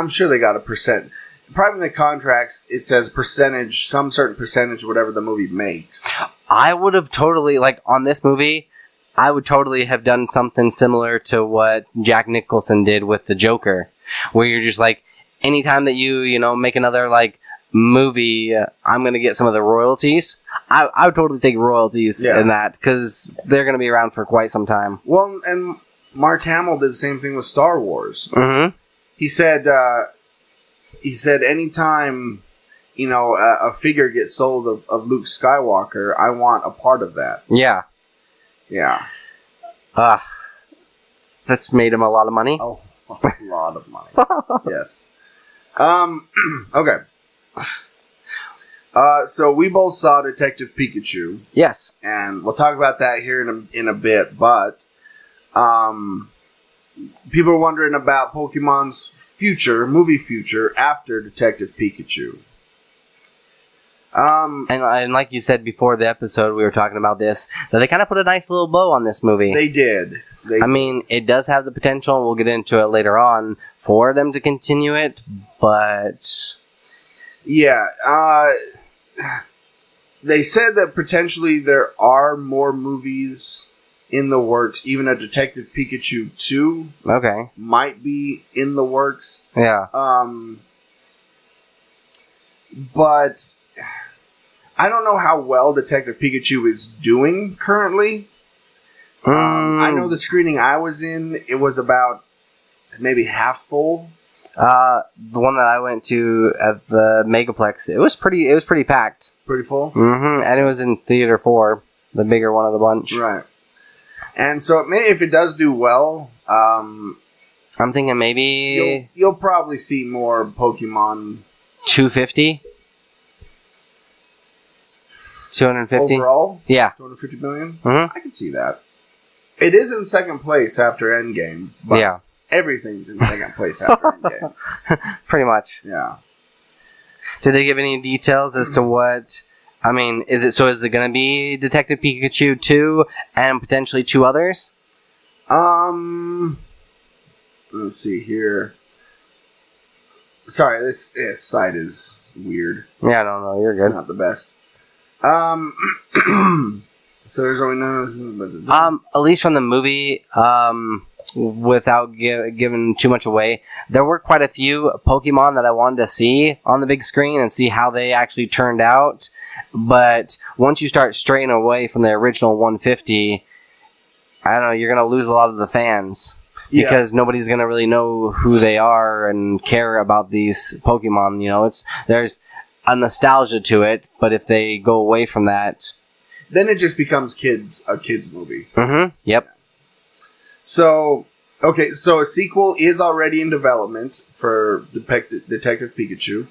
Speaker 7: sure they got a percent. Probably in the contracts, it says percentage, some certain percentage, whatever the movie makes.
Speaker 8: I would have totally, like, on this movie, I would totally have done something similar to what Jack Nicholson did with the Joker, where you're just like, anytime that you make another, like, movie, I'm going to get some of the royalties. I would totally take royalties in that, because they're going to be around for quite some time.
Speaker 7: Well, and Mark Hamill did the same thing with Star Wars.
Speaker 8: Mm-hmm.
Speaker 7: He said anytime, a figure gets sold of Luke Skywalker, I want a part of that.
Speaker 8: Yeah.
Speaker 7: Yeah.
Speaker 8: That's made him a lot of money.
Speaker 7: Oh, a lot of money. Yes. Okay. So we both saw Detective Pikachu.
Speaker 8: Yes.
Speaker 7: And we'll talk about that here in a bit, but people are wondering about Pokemon's movie future after Detective Pikachu.
Speaker 8: And like you said before the episode, we were talking about this, that they kind of put a nice little bow on this movie.
Speaker 7: They did. I
Speaker 8: mean, it does have the potential, and we'll get into it later on, for them to continue it, but...
Speaker 7: Yeah, they said that potentially there are more movies in the works. Even a Detective Pikachu 2 might be in the works.
Speaker 8: Yeah.
Speaker 7: But I don't know how well Detective Pikachu is doing currently. I know the screening I was in, it was about maybe half full.
Speaker 8: The one that I went to at the Megaplex, it was pretty packed.
Speaker 7: Pretty full?
Speaker 8: Mm-hmm. And it was in Theater 4, the bigger one of the bunch.
Speaker 7: Right. And so if it does do well,
Speaker 8: I'm thinking maybe
Speaker 7: you'll probably see more Pokemon.
Speaker 8: 250? 250?
Speaker 7: Overall?
Speaker 8: Yeah.
Speaker 7: 250 million?
Speaker 8: Mm-hmm.
Speaker 7: I can see that. It is in second place after Endgame. But everything's in second place after Endgame.
Speaker 8: Pretty much.
Speaker 7: Yeah.
Speaker 8: Did they give any details as to what... I mean, is it going to be Detective Pikachu 2 and potentially 2 others?
Speaker 7: Let's see here. Sorry, this site is weird.
Speaker 8: Yeah, I don't know. You're
Speaker 7: It's
Speaker 8: good.
Speaker 7: not the best. So there's only none.
Speaker 8: At least from the movie, without giving too much away, there were quite a few Pokemon that I wanted to see on the big screen and see how they actually turned out. But once you start straying away from the original 150, I don't know, you're going to lose a lot of the fans. Because nobody's going to really know who they are and care about these Pokemon. You know, there's a nostalgia to it, but if they go away from that,
Speaker 7: then it just becomes a kids movie.
Speaker 8: Mm-hmm. Yep.
Speaker 7: So, okay, so a sequel is already in development for Detective Pikachu.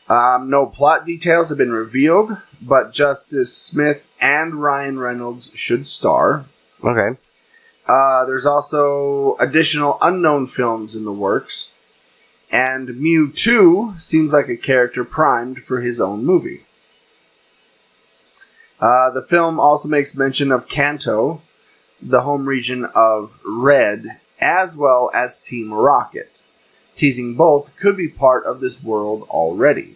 Speaker 7: No plot details have been revealed, but Justice Smith and Ryan Reynolds should star.
Speaker 8: Okay.
Speaker 7: There's also additional unknown films in the works. And Mewtwo seems like a character primed for his own movie. The film also makes mention of Kanto, the home region of Red, as well as Team Rocket, teasing both could be part of this world already.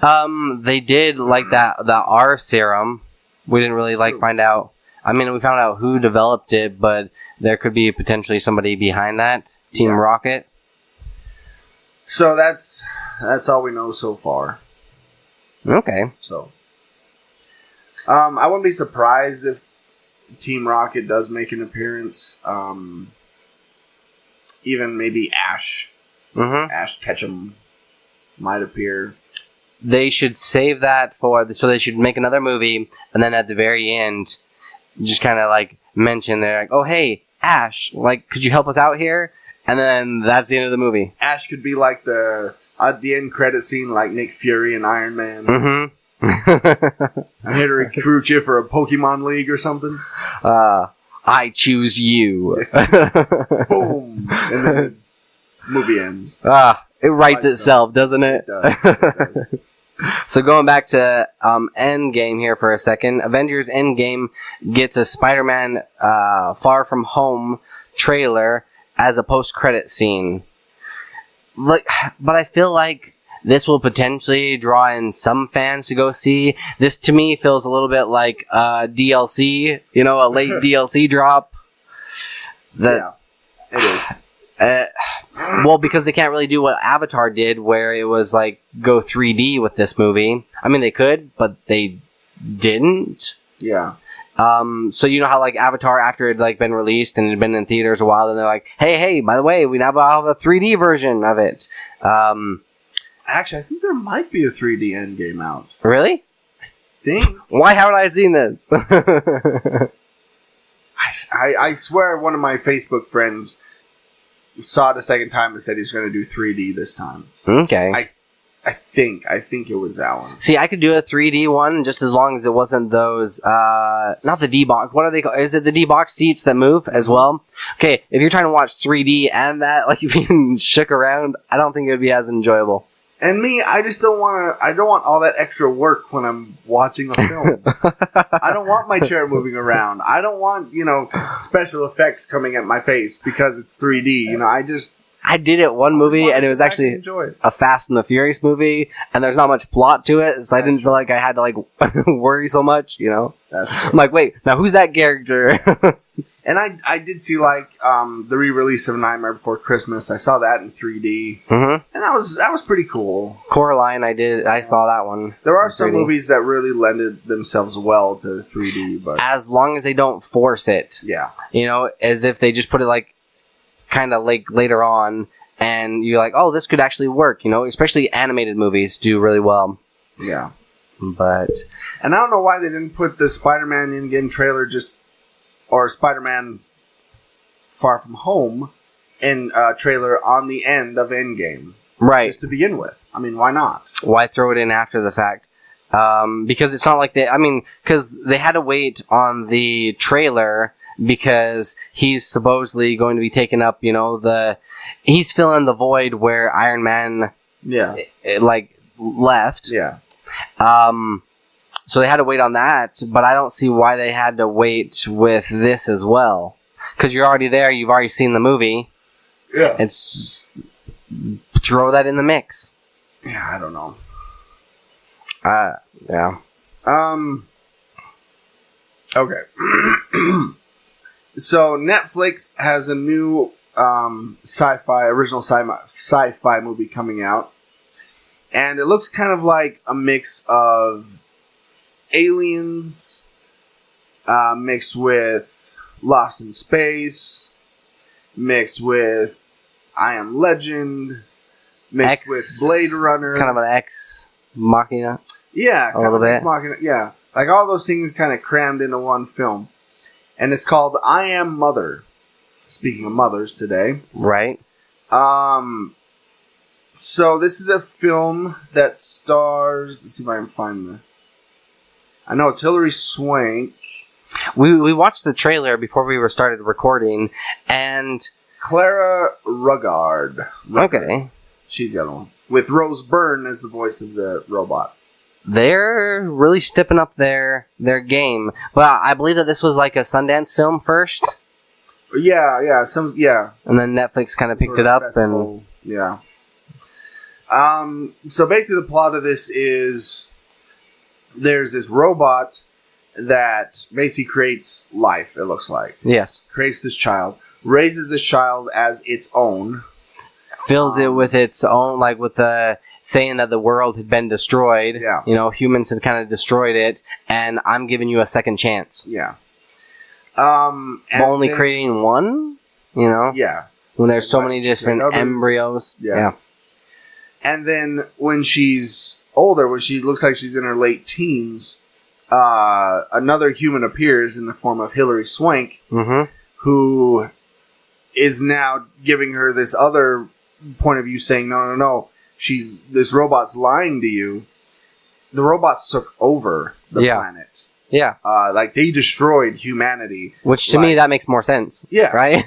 Speaker 8: They did like the R serum. We didn't really find out. I mean, we found out who developed it, but there could be potentially somebody behind that. Team Rocket.
Speaker 7: So that's all we know so far.
Speaker 8: Okay.
Speaker 7: So, I wouldn't be surprised if Team Rocket does make an appearance. Even maybe Ash.
Speaker 8: Mm-hmm.
Speaker 7: Ash Ketchum might appear.
Speaker 8: They should save that so they should make another movie, and then at the very end, just kind of mention they're oh hey Ash, could you help us out here? And then that's the end of the movie.
Speaker 7: Ash could be like the end credit scene, like Nick Fury and Iron Man.
Speaker 8: Mm-hmm.
Speaker 7: I'm here to recruit you for a Pokemon League or something.
Speaker 8: I choose you.
Speaker 7: Boom, and then the movie ends.
Speaker 8: It writes itself, doesn't it?
Speaker 7: It does.
Speaker 8: So going back to Endgame here for a second, Avengers Endgame gets a Spider-Man Far From Home trailer as a post-credit scene. But I feel like this will potentially draw in some fans to go see. This to me feels a little bit like DLC, a late DLC drop.
Speaker 7: Yeah, it is.
Speaker 8: Well, because they can't really do what Avatar did, where it was go 3D with this movie. I mean, they could, but they didn't.
Speaker 7: Yeah.
Speaker 8: So you know how Avatar, after it had been released and it had been in theaters a while, then they're like, hey, by the way, we now have a 3D version of it.
Speaker 7: Actually, I think there might be a 3D Endgame out.
Speaker 8: Really?
Speaker 7: I think.
Speaker 8: Why haven't I seen this?
Speaker 7: I swear one of my Facebook friends saw it a second time and said he's going to do 3D this time.
Speaker 8: Okay.
Speaker 7: I think it was that one.
Speaker 8: See, I could do a 3D one just as long as it wasn't those, not the D-box. What are they called? Is it the D-box seats that move as well? Okay, if you're trying to watch 3D and that, being shook around, I don't think it would be as enjoyable.
Speaker 7: And me, I just don't want to. I don't want all that extra work when I'm watching a film. I don't want my chair moving around. I don't want special effects coming at my face because it's 3D. I
Speaker 8: did it one movie, and it was actually a Fast and the Furious movie, and there's not much plot to it, so I didn't feel like I had to worry so much.
Speaker 7: That's true.
Speaker 8: I'm like, wait, now who's that character?
Speaker 7: And I did see the re-release of Nightmare Before Christmas. I saw that in 3D, and that was pretty cool.
Speaker 8: Coraline, I saw that one.
Speaker 7: There are some movies that really lended themselves well to 3D, but
Speaker 8: as long as they don't force it,
Speaker 7: yeah,
Speaker 8: as if they just put it kind of later on, and you're like, oh, this could actually work. Especially animated movies do really well.
Speaker 7: Yeah,
Speaker 8: and
Speaker 7: I don't know why they didn't put the Spider-Man in-game trailer or Spider-Man Far From Home in trailer on the end of Endgame.
Speaker 8: Right.
Speaker 7: Just to begin with. I mean, why not?
Speaker 8: Why throw it in after the fact? Because it's not like because they had to wait on the trailer because he's supposedly going to be taking up, he's filling the void where Iron Man, left.
Speaker 7: Yeah.
Speaker 8: So they had to wait on that, but I don't see why they had to wait with this as well. Because you're already there, you've already seen the movie.
Speaker 7: Yeah.
Speaker 8: Throw that in the mix.
Speaker 7: Yeah, I don't know.
Speaker 8: Yeah.
Speaker 7: Okay. So Netflix has a new original sci-fi movie coming out, and it looks kind of like a mix of Aliens mixed with Lost in Space, mixed with I Am Legend, mixed with Blade Runner,
Speaker 8: kind of an Ex Machina.
Speaker 7: Yeah,
Speaker 8: a little bit.
Speaker 7: Ex Machina. Yeah, like all those things kind of crammed into one film. And it's called I Am Mother. Speaking of mothers today.
Speaker 8: Right.
Speaker 7: So this is a film that stars... Let's see if I can find the... I know it's Hilary Swank.
Speaker 8: We watched the trailer before we started recording, and...
Speaker 7: Clara Ruggard.
Speaker 8: Okay.
Speaker 7: She's the other one. With Rose Byrne as the voice of the robot.
Speaker 8: They're really stepping up their game. But I believe that this was like a Sundance film first.
Speaker 7: Yeah.
Speaker 8: And then Netflix kind of picked it up
Speaker 7: festival. Yeah. So basically the plot of this is there's this robot that basically creates life, it looks like.
Speaker 8: Yes.
Speaker 7: Creates this child. Raises this child as its own.
Speaker 8: Fills it with its own, like with the saying that the world had been destroyed.
Speaker 7: Yeah.
Speaker 8: You know, humans had kind of destroyed it, and I'm giving you a second chance.
Speaker 7: Yeah.
Speaker 8: Only creating one? You know?
Speaker 7: Yeah.
Speaker 8: When there's so many different embryos. Yeah.
Speaker 7: And then when she's older, when she looks like she's in her late teens, another human appears in the form of Hilary Swank, who is now giving her this other point of view, saying, no, this robot's lying to you. The robots took over the planet.
Speaker 8: Yeah.
Speaker 7: Like, they destroyed humanity.
Speaker 8: Which, to me, that makes more sense.
Speaker 7: Yeah.
Speaker 8: Right?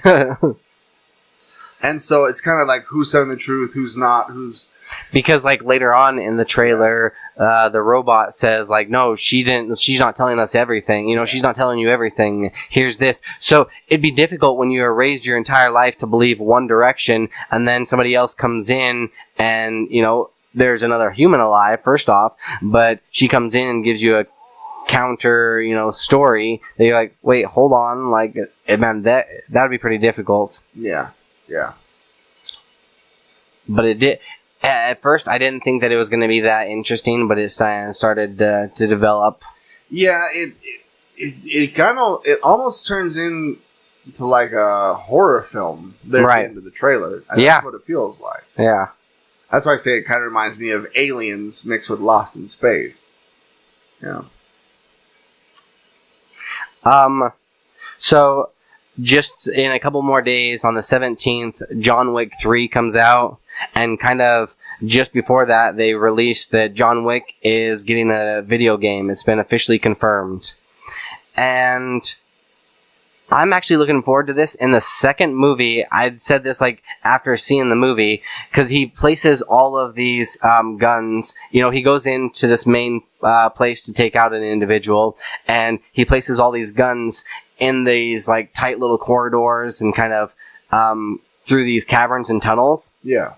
Speaker 7: And so it's kind of like, who's telling the truth, who's not,
Speaker 8: Because, like, later on in the trailer, the robot says, like, no, she's not telling us everything. You know, she's not telling you everything. Here's this. So, it'd be difficult when you are raised your entire life to believe one direction, and then somebody else comes in, and, you know, there's another human alive, first off, but she comes in and gives you a counter, you know, story, that you're like, wait, hold on, like, man, that would be pretty difficult.
Speaker 7: Yeah.
Speaker 8: But it did... At first, I didn't think that it was going to be that interesting, but it started to develop.
Speaker 7: Yeah, it almost turns into like a horror film there at the end of the trailer. And that's what it feels like.
Speaker 8: Yeah.
Speaker 7: That's why I say it kind of reminds me of Aliens mixed with Lost in Space. Yeah.
Speaker 8: So, just in a couple more days, on the 17th, John Wick 3 comes out, and kind of just before that, they released that John Wick is getting a video game. It's been officially confirmed. And I'm actually looking forward to this. In the second movie, I said this like after seeing the movie, because he places all of these guns. You know, he goes into this main place to take out an individual, and he places all these guns in these like tight little corridors and kind of through these caverns and tunnels.
Speaker 7: Yeah.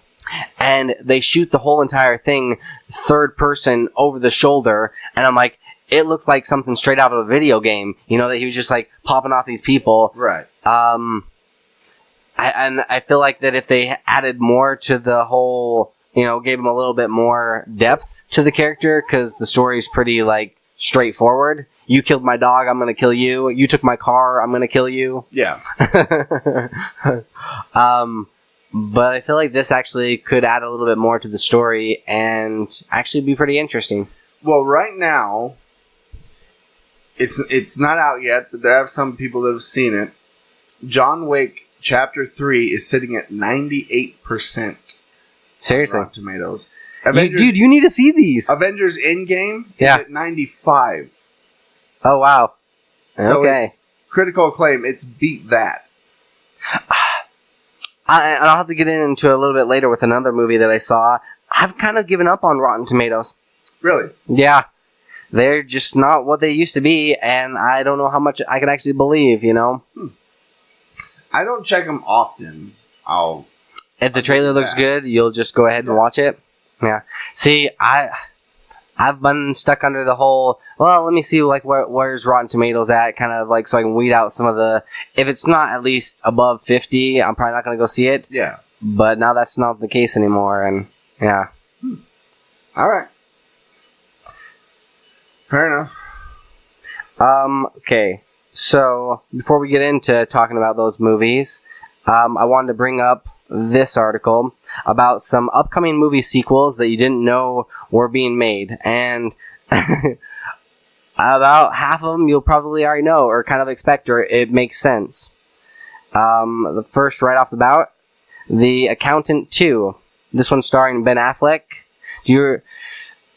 Speaker 8: And they shoot the whole entire thing third person over the shoulder, and I'm like, it looks like something straight out of a video game. You know, that he was just like popping off these people.
Speaker 7: Right.
Speaker 8: I feel like that if they added more to the whole, you know, gave him a little bit more depth to the character, because the story's pretty like straightforward. You killed my dog, I'm gonna kill you. You took my car, I'm gonna kill you.
Speaker 7: Yeah.
Speaker 8: But I feel like this actually could add a little bit more to the story and actually be pretty interesting.
Speaker 7: Well, right now, it's not out yet, but there are some people that have seen it. John Wick Chapter 3 is sitting at 98%.
Speaker 8: Seriously.
Speaker 7: Rotten Tomatoes.
Speaker 8: Dude, you need to see these.
Speaker 7: Avengers Endgame is at 95.
Speaker 8: Oh, wow.
Speaker 7: So
Speaker 8: okay.
Speaker 7: It's critical acclaim. It's beat that.
Speaker 8: I'll have to get into a little bit later with another movie that I saw. I've kind of given up on Rotten Tomatoes.
Speaker 7: Really?
Speaker 8: Yeah. They're just not what they used to be, and I don't know how much I can actually believe, you know?
Speaker 7: I don't check them often.
Speaker 8: If the trailer looks good, you'll just go ahead and watch it? Yeah. See, I've been stuck under the whole, well, let me see, like, where's Rotten Tomatoes at, kind of, like, so I can weed out some of the, if it's not at least above 50, I'm probably not going to go see it.
Speaker 7: Yeah.
Speaker 8: But now that's not the case anymore, and, yeah.
Speaker 7: All right. Fair enough.
Speaker 8: Okay. So, before we get into talking about those movies, I wanted to bring up this article about some upcoming movie sequels that you didn't know were being made. And about half of them you'll probably already know or kind of expect, or it makes sense. The first, right off the bat, The Accountant 2. This one starring Ben Affleck.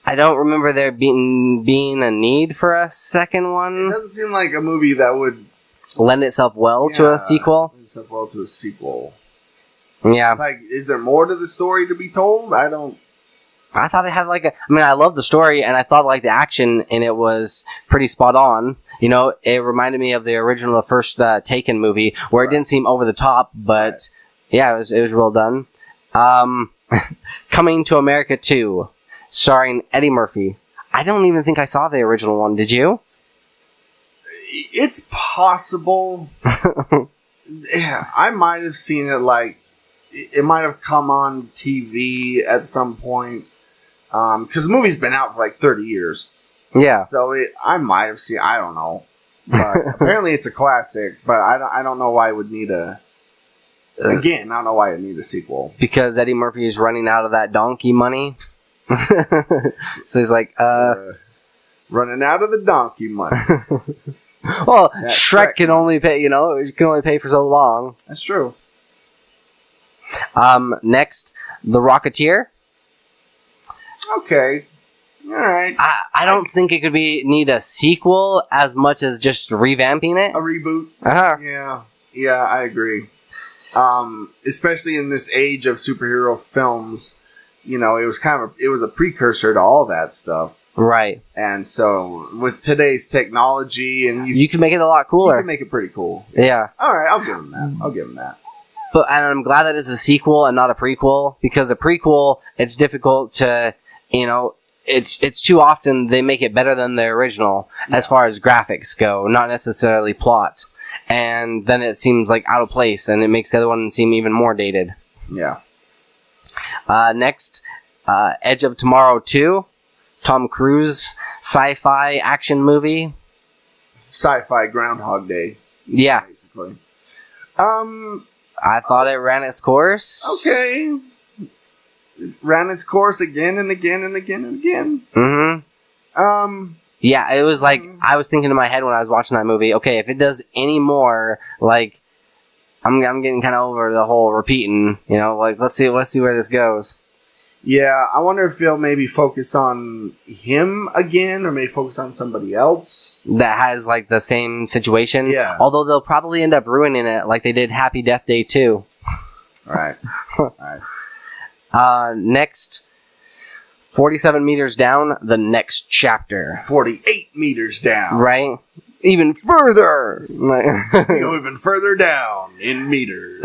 Speaker 8: I don't remember there being a need for a second one.
Speaker 7: It doesn't seem like a movie that would
Speaker 8: lend itself well to a sequel.
Speaker 7: Lend itself well to a sequel.
Speaker 8: Yeah.
Speaker 7: It's like, is there more to the story to be told? I
Speaker 8: thought it had I love the story, and I thought like the action in it was pretty spot on. You know, it reminded me of the original first Taken movie, where it didn't seem over the top, but yeah, it was well done. Coming to America 2. Starring Eddie Murphy. I don't even think I saw the original one. Did you?
Speaker 7: It's possible. Yeah, I might have seen it, like, it might have come on TV at some point. Because the movie's been out for like 30 years.
Speaker 8: Yeah.
Speaker 7: So I might have seen, I don't know. But apparently it's a classic, but I don't know why it would need again, I don't know why it need a sequel.
Speaker 8: Because Eddie Murphy is running out of that donkey money. So he's like,
Speaker 7: running out of the donkey money.
Speaker 8: Well, Shrek can only pay, it can only pay for so long.
Speaker 7: That's true.
Speaker 8: Next, The Rocketeer.
Speaker 7: Okay. Alright.
Speaker 8: I don't think it could need a sequel as much as just revamping it.
Speaker 7: A reboot.
Speaker 8: Uh-huh.
Speaker 7: Yeah, I agree. Especially in this age of superhero films. It was a precursor to all that stuff.
Speaker 8: Right.
Speaker 7: And so, with today's technology, and
Speaker 8: you can make it a lot cooler.
Speaker 7: You can make it pretty cool.
Speaker 8: Yeah.
Speaker 7: Alright, I'll give him that.
Speaker 8: And I'm glad that it's a sequel and not a prequel, because a prequel, it's difficult to, it's too often they make it better than the original as far as graphics go, not necessarily plot. And then it seems like out of place, and it makes the other one seem even more dated.
Speaker 7: Yeah.
Speaker 8: Next, Edge of Tomorrow 2, Tom Cruise, sci-fi action movie.
Speaker 7: Sci-fi Groundhog Day.
Speaker 8: Yeah.
Speaker 7: Basically.
Speaker 8: I thought it ran its course.
Speaker 7: Okay. It ran its course again and again and again and again.
Speaker 8: Mm-hmm. Yeah, it was like, I was thinking in my head when I was watching that movie, okay, if it does any more, like, I'm getting kind of over the whole repeating, let's see where this goes.
Speaker 7: Yeah, I wonder if they'll maybe focus on him again, or maybe focus on somebody else
Speaker 8: that has like the same situation.
Speaker 7: Yeah.
Speaker 8: Although they'll probably end up ruining it, like they did Happy Death Day 2.
Speaker 7: All right.
Speaker 8: Next, 47 meters down, the next chapter.
Speaker 7: 48 meters down.
Speaker 8: Right. Even further.
Speaker 7: Go even further down in meters.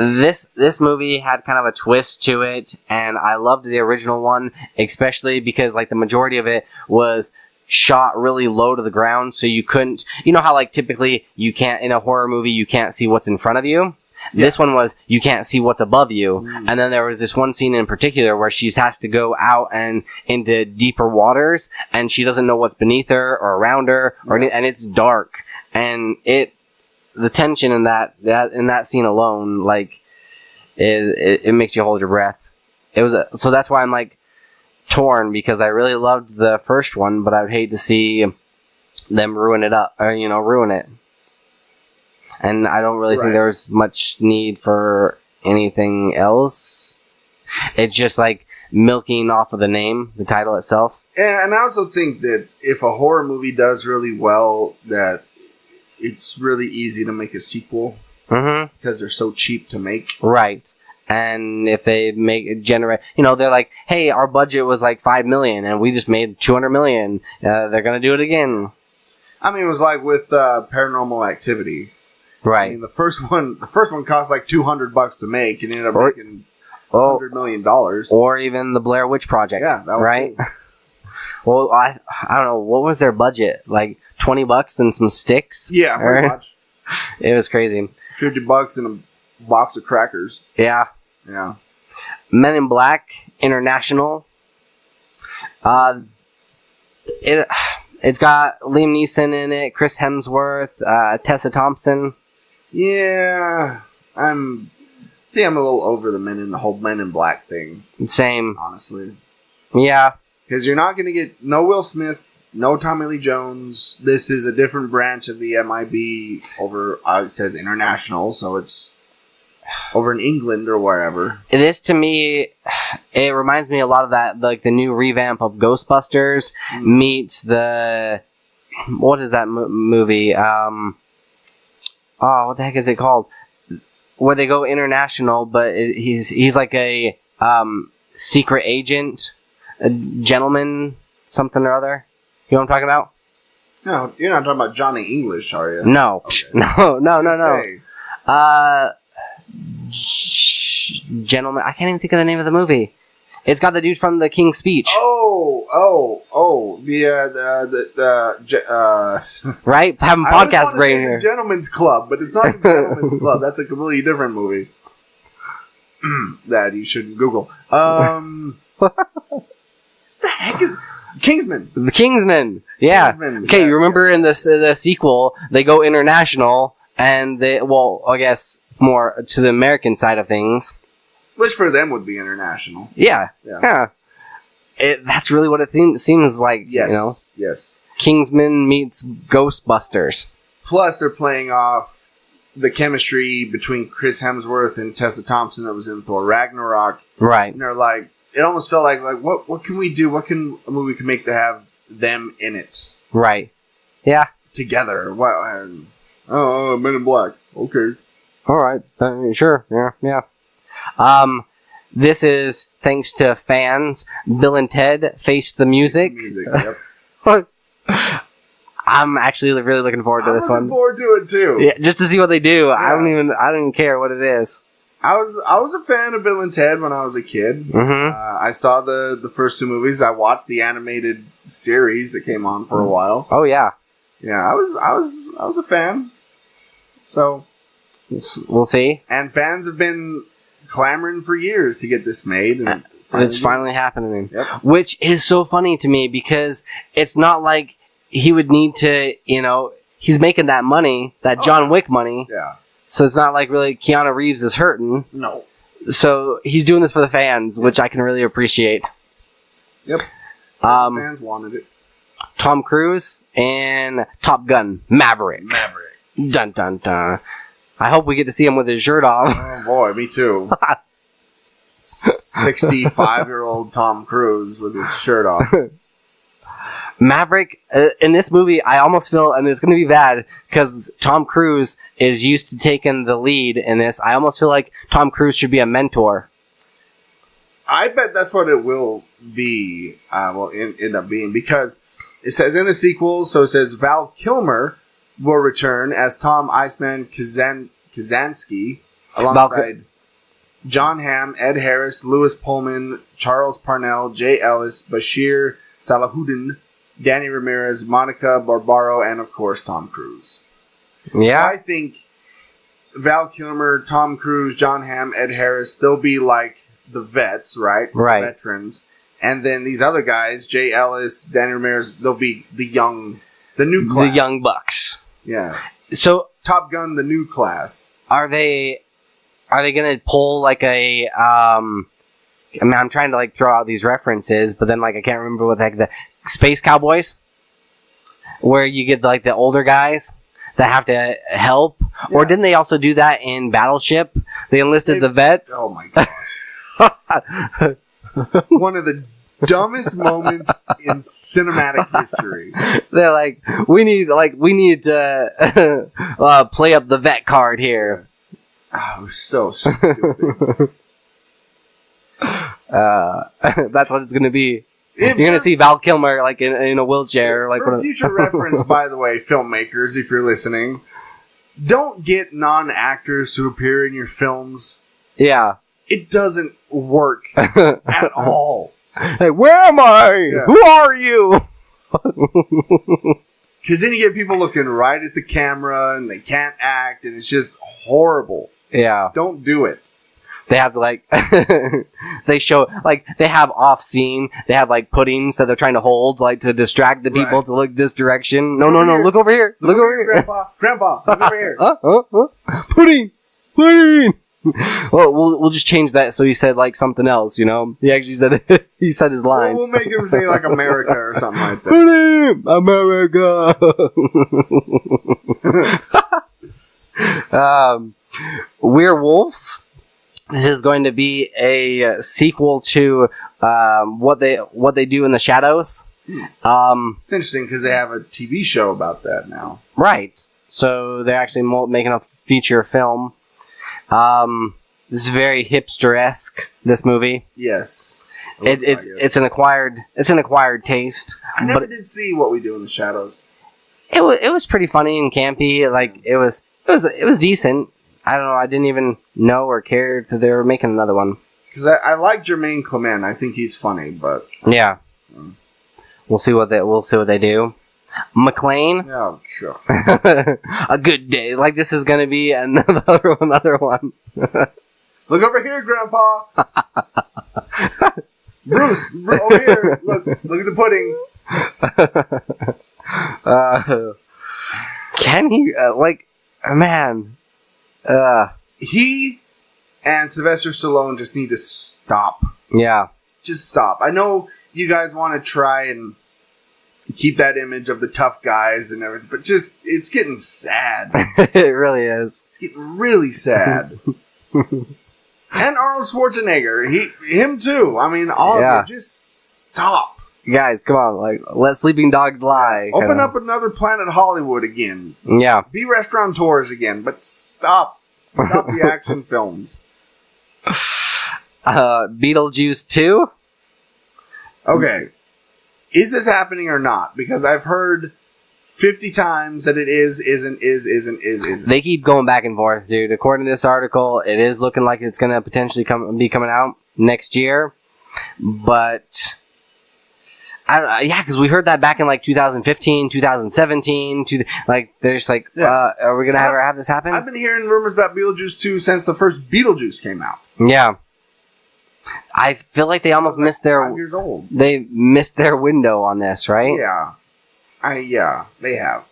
Speaker 8: This movie had kind of a twist to it, and I loved the original one, especially because like the majority of it was shot really low to the ground, so you couldn't, how like typically you can't, in a horror movie, you can't see what's in front of you. Yeah. This one was, you can't see what's above you. And then there was this one scene in particular where she has to go out and into deeper waters, and she doesn't know what's beneath her or around her, and it's dark. And the tension in that scene alone, like, it makes you hold your breath. So that's why I'm like torn, because I really loved the first one, but I would hate to see them ruin it up, or, ruin it. And I don't really think there's much need for anything else. It's just like milking off of the name, the title itself.
Speaker 7: And I also think that if a horror movie does really well, that it's really easy to make a sequel.
Speaker 8: Mm-hmm.
Speaker 7: Because they're so cheap to make.
Speaker 8: Right. And if they generate, they're like, hey, our budget was like $5 million and we just made $200 million. They're going to do it again.
Speaker 7: I mean, it was like with Paranormal Activity.
Speaker 8: Right.
Speaker 7: I mean, the first one cost like $200 to make and ended up making $100 million.
Speaker 8: Or even the Blair Witch Project.
Speaker 7: Yeah, that was
Speaker 8: right. Well, I don't know, what was their budget? Like $20 and some sticks?
Speaker 7: Yeah, pretty much.
Speaker 8: It was crazy.
Speaker 7: $50 and a box of crackers.
Speaker 8: Yeah.
Speaker 7: Yeah.
Speaker 8: Men in Black International. It's got Liam Neeson in it, Chris Hemsworth, Tessa Thompson.
Speaker 7: Yeah, I think I'm a little over the whole Men in Black thing.
Speaker 8: Same.
Speaker 7: Honestly.
Speaker 8: Yeah.
Speaker 7: Because you're not going to get no Will Smith, no Tommy Lee Jones. This is a different branch of the MIB over, it says international, so it's over in England or wherever.
Speaker 8: This, to me, it reminds me a lot of that, like the new revamp of Ghostbusters meets the... What is that movie? What the heck is it called? Where they go international, but he's like a secret agent, a gentleman, something or other. You know what I'm talking about?
Speaker 7: No, you're not talking about Johnny English, are you?
Speaker 8: No. Okay. No. Gentleman, I can't even think of the name of the movie. It's got the dude from The King's Speech. Right? Having podcast brain here.
Speaker 7: Gentleman's Club, but it's not the Gentleman's Club. That's a completely different movie that you should Google. The heck is Kingsman?
Speaker 8: The Kingsman. Yeah.
Speaker 7: Kingsman,
Speaker 8: okay,
Speaker 7: yes,
Speaker 8: you remember in the sequel, they go international, and I guess more to the American side of things.
Speaker 7: Which for them would be international.
Speaker 8: Yeah. That's really what it seems like.
Speaker 7: Yes.
Speaker 8: You know?
Speaker 7: Yes.
Speaker 8: Kingsman meets Ghostbusters.
Speaker 7: Plus, they're playing off the chemistry between Chris Hemsworth and Tessa Thompson that was in Thor Ragnarok.
Speaker 8: Right.
Speaker 7: And they're like, it almost felt like what can we do? What can a movie can make to have them in it?
Speaker 8: Right. Yeah.
Speaker 7: Together. Wow. Men in Black. Okay.
Speaker 8: All right. Sure. Yeah. This is thanks to fans. Bill and Ted Face the Music.
Speaker 7: Yep.
Speaker 8: I'm actually really looking forward to this one.
Speaker 7: I'm looking forward to it too.
Speaker 8: Yeah, just to see what they do.
Speaker 7: Yeah.
Speaker 8: I don't even care what it is.
Speaker 7: I was a fan of Bill and Ted when I was a kid.
Speaker 8: Mm-hmm.
Speaker 7: I saw the first two movies. I watched the animated series that came on for a while.
Speaker 8: Oh yeah.
Speaker 7: Yeah, I was a fan. So
Speaker 8: we'll see.
Speaker 7: And fans have been clamoring for years to get this made, and
Speaker 8: it's finally happening.
Speaker 7: Yep.
Speaker 8: Which is so funny to me because it's not like he would need to, he's making that money, that John Wick money.
Speaker 7: Yeah.
Speaker 8: So it's not like really Keanu Reeves is hurting.
Speaker 7: No.
Speaker 8: So he's doing this for the fans, which I can really appreciate.
Speaker 7: Yep. The fans wanted it.
Speaker 8: Tom Cruise and Top Gun Maverick. Dun dun dun. I hope we get to see him with his shirt off.
Speaker 7: Oh boy, me too. 65-year-old Tom Cruise with his shirt off.
Speaker 8: Maverick, in this movie, I almost feel, and it's going to be bad, because Tom Cruise is used to taking the lead in this. I almost feel like Tom Cruise should be a mentor.
Speaker 7: I bet that's what it will be, end up being, because it says in the sequel, so it says Val Kilmer will return as Tom Iceman Kazansky, alongside John Hamm, Ed Harris, Lewis Pullman, Charles Parnell, Jay Ellis, Bashir Salahuddin, Danny Ramirez, Monica Barbaro, and of course Tom Cruise.
Speaker 8: Yeah.
Speaker 7: So I think Val Kilmer, Tom Cruise, John Hamm, Ed Harris, they'll be like the vets, right?
Speaker 8: Right.
Speaker 7: The veterans. And then these other guys, Jay Ellis, Danny Ramirez, they'll be the new class.
Speaker 8: The young bucks.
Speaker 7: Yeah.
Speaker 8: So
Speaker 7: Top Gun, the new class.
Speaker 8: Are they gonna pull like a I'm trying to like throw out these references, but then like I can't remember what the heck, the Space Cowboys, where you get like the older guys that have to help, or didn't they also do that in Battleship? They enlisted the vets.
Speaker 7: Oh my gosh! One of the dumbest moments in cinematic history.
Speaker 8: They're like, we need to play up the vet card here.
Speaker 7: Oh, so stupid.
Speaker 8: That's what it's gonna be. You're gonna see Val Kilmer like in a wheelchair, like
Speaker 7: for future reference. By the way, filmmakers, if you're listening, don't get non-actors to appear in your films.
Speaker 8: Yeah,
Speaker 7: it doesn't work at all.
Speaker 8: Hey, where am I?
Speaker 7: Yeah.
Speaker 8: Who are you?
Speaker 7: Because then you get people looking right at the camera and they can't act, and it's just horrible.
Speaker 8: Yeah.
Speaker 7: Don't do it.
Speaker 8: They have to, like, they show, like, they have off scene, they have, like, puddings that they're trying to hold, like, to distract the people to look this direction. No, look over here. Look over here.
Speaker 7: Grandpa, look over here.
Speaker 8: Pudding. Well, we'll just change that so he said, like, something else, you know? He actually said, he said his lines.
Speaker 7: We'll make him say, like, America or something like that.
Speaker 8: Pudding! America! Werewolves. This is going to be a sequel to what they do in the shadows.
Speaker 7: It's interesting because they have a TV show about that now.
Speaker 8: Right. So they're actually making a feature film. This is very hipster-esque, this movie.
Speaker 7: Yes.
Speaker 8: It's an acquired taste.
Speaker 7: I never did see What We Do in the Shadows.
Speaker 8: It was pretty funny and campy. Like it was decent. I don't know. I didn't even know or care that they were making another one.
Speaker 7: Because I like Jermaine Clement. I think he's funny, but
Speaker 8: yeah, we'll see what they do. McLean.
Speaker 7: Oh god.
Speaker 8: A good day. Like this is gonna be another one.
Speaker 7: Look over here, Grandpa. Bruce, over here. Look at the pudding.
Speaker 8: Can he man?
Speaker 7: He and Sylvester Stallone just need to stop.
Speaker 8: Yeah.
Speaker 7: Just stop. I know you guys want to try and keep that image of the tough guys and everything, but just, it's getting sad.
Speaker 8: It really is.
Speaker 7: It's getting really sad. And Arnold Schwarzenegger, him too. I mean, all of them, just stop.
Speaker 8: Guys, come on, like, let sleeping dogs lie.
Speaker 7: Open up another Planet Hollywood again.
Speaker 8: Yeah.
Speaker 7: Be restaurateurs again, but stop. Stop the action films.
Speaker 8: Beetlejuice 2?
Speaker 7: Okay. Is this happening or not? Because I've heard 50 times that it isn't.
Speaker 8: They keep going back and forth, dude. According to this article, it is looking like it's going to potentially be coming out next year. But because we heard that back in like 2015, 2017. They're just like, are we going to have this happen?
Speaker 7: I've been hearing rumors about Beetlejuice 2 since the first Beetlejuice came out.
Speaker 8: Yeah. I feel like they almost missed their
Speaker 7: 5 years old.
Speaker 8: They missed their window on this, right?
Speaker 7: Yeah, they have.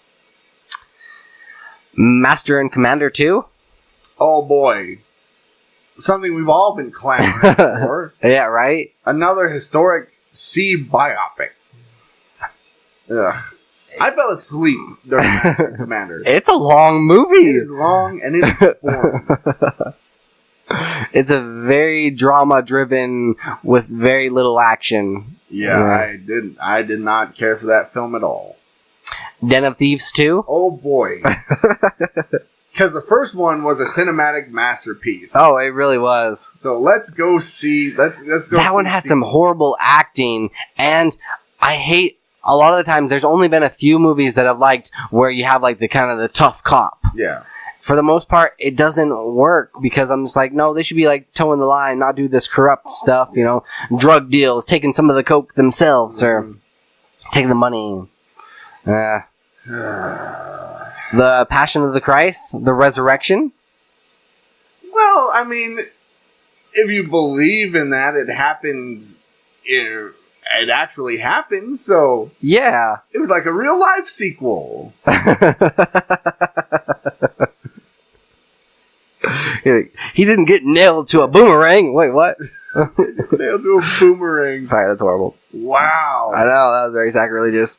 Speaker 8: Master and Commander 2?
Speaker 7: Oh boy. Something we've all been clamoring for.
Speaker 8: Yeah, right?
Speaker 7: Another historic sea biopic. Ugh. I fell asleep during Master and Commander.
Speaker 8: It's a long movie.
Speaker 7: It is long and it is boring.
Speaker 8: It's a very drama-driven with very little action.
Speaker 7: Yeah, I did not care for that film at all.
Speaker 8: Den of Thieves 2?
Speaker 7: Oh boy. Because the first one was a cinematic masterpiece.
Speaker 8: Oh, it really was.
Speaker 7: So let's go see. Let's go.
Speaker 8: That one had some horrible acting, and I hate. A lot of the times, there's only been a few movies that I've liked where you have like the kind of the tough cop.
Speaker 7: Yeah.
Speaker 8: For the most part, it doesn't work because I'm just like, no, they should be like toeing the line, not do this corrupt stuff, you know, drug deals, taking some of the coke themselves, or taking the money. The Passion of the Christ, the Resurrection.
Speaker 7: Well, I mean, if you believe in that, it happens. It actually happened, so
Speaker 8: yeah,
Speaker 7: it was like a real life sequel.
Speaker 8: He didn't get nailed to a boomerang. Wait, what?
Speaker 7: Nailed to a boomerang.
Speaker 8: Sorry, that's horrible.
Speaker 7: Wow.
Speaker 8: I know, that was very sacrilegious.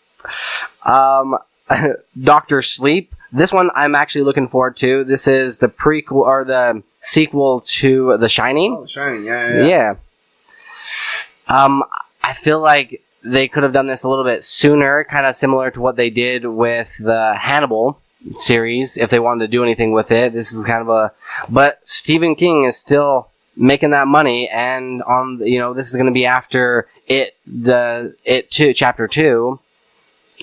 Speaker 8: Dr. Sleep. This one I'm actually looking forward to. This is the prequel or the sequel to The Shining.
Speaker 7: Oh, The Shining, yeah.
Speaker 8: I feel like they could have done this a little bit sooner, kind of similar to what they did with the Hannibal series, if they wanted to do anything with it. This is kind of but Stephen King is still making that money, and this is going to be after It 2, Chapter 2.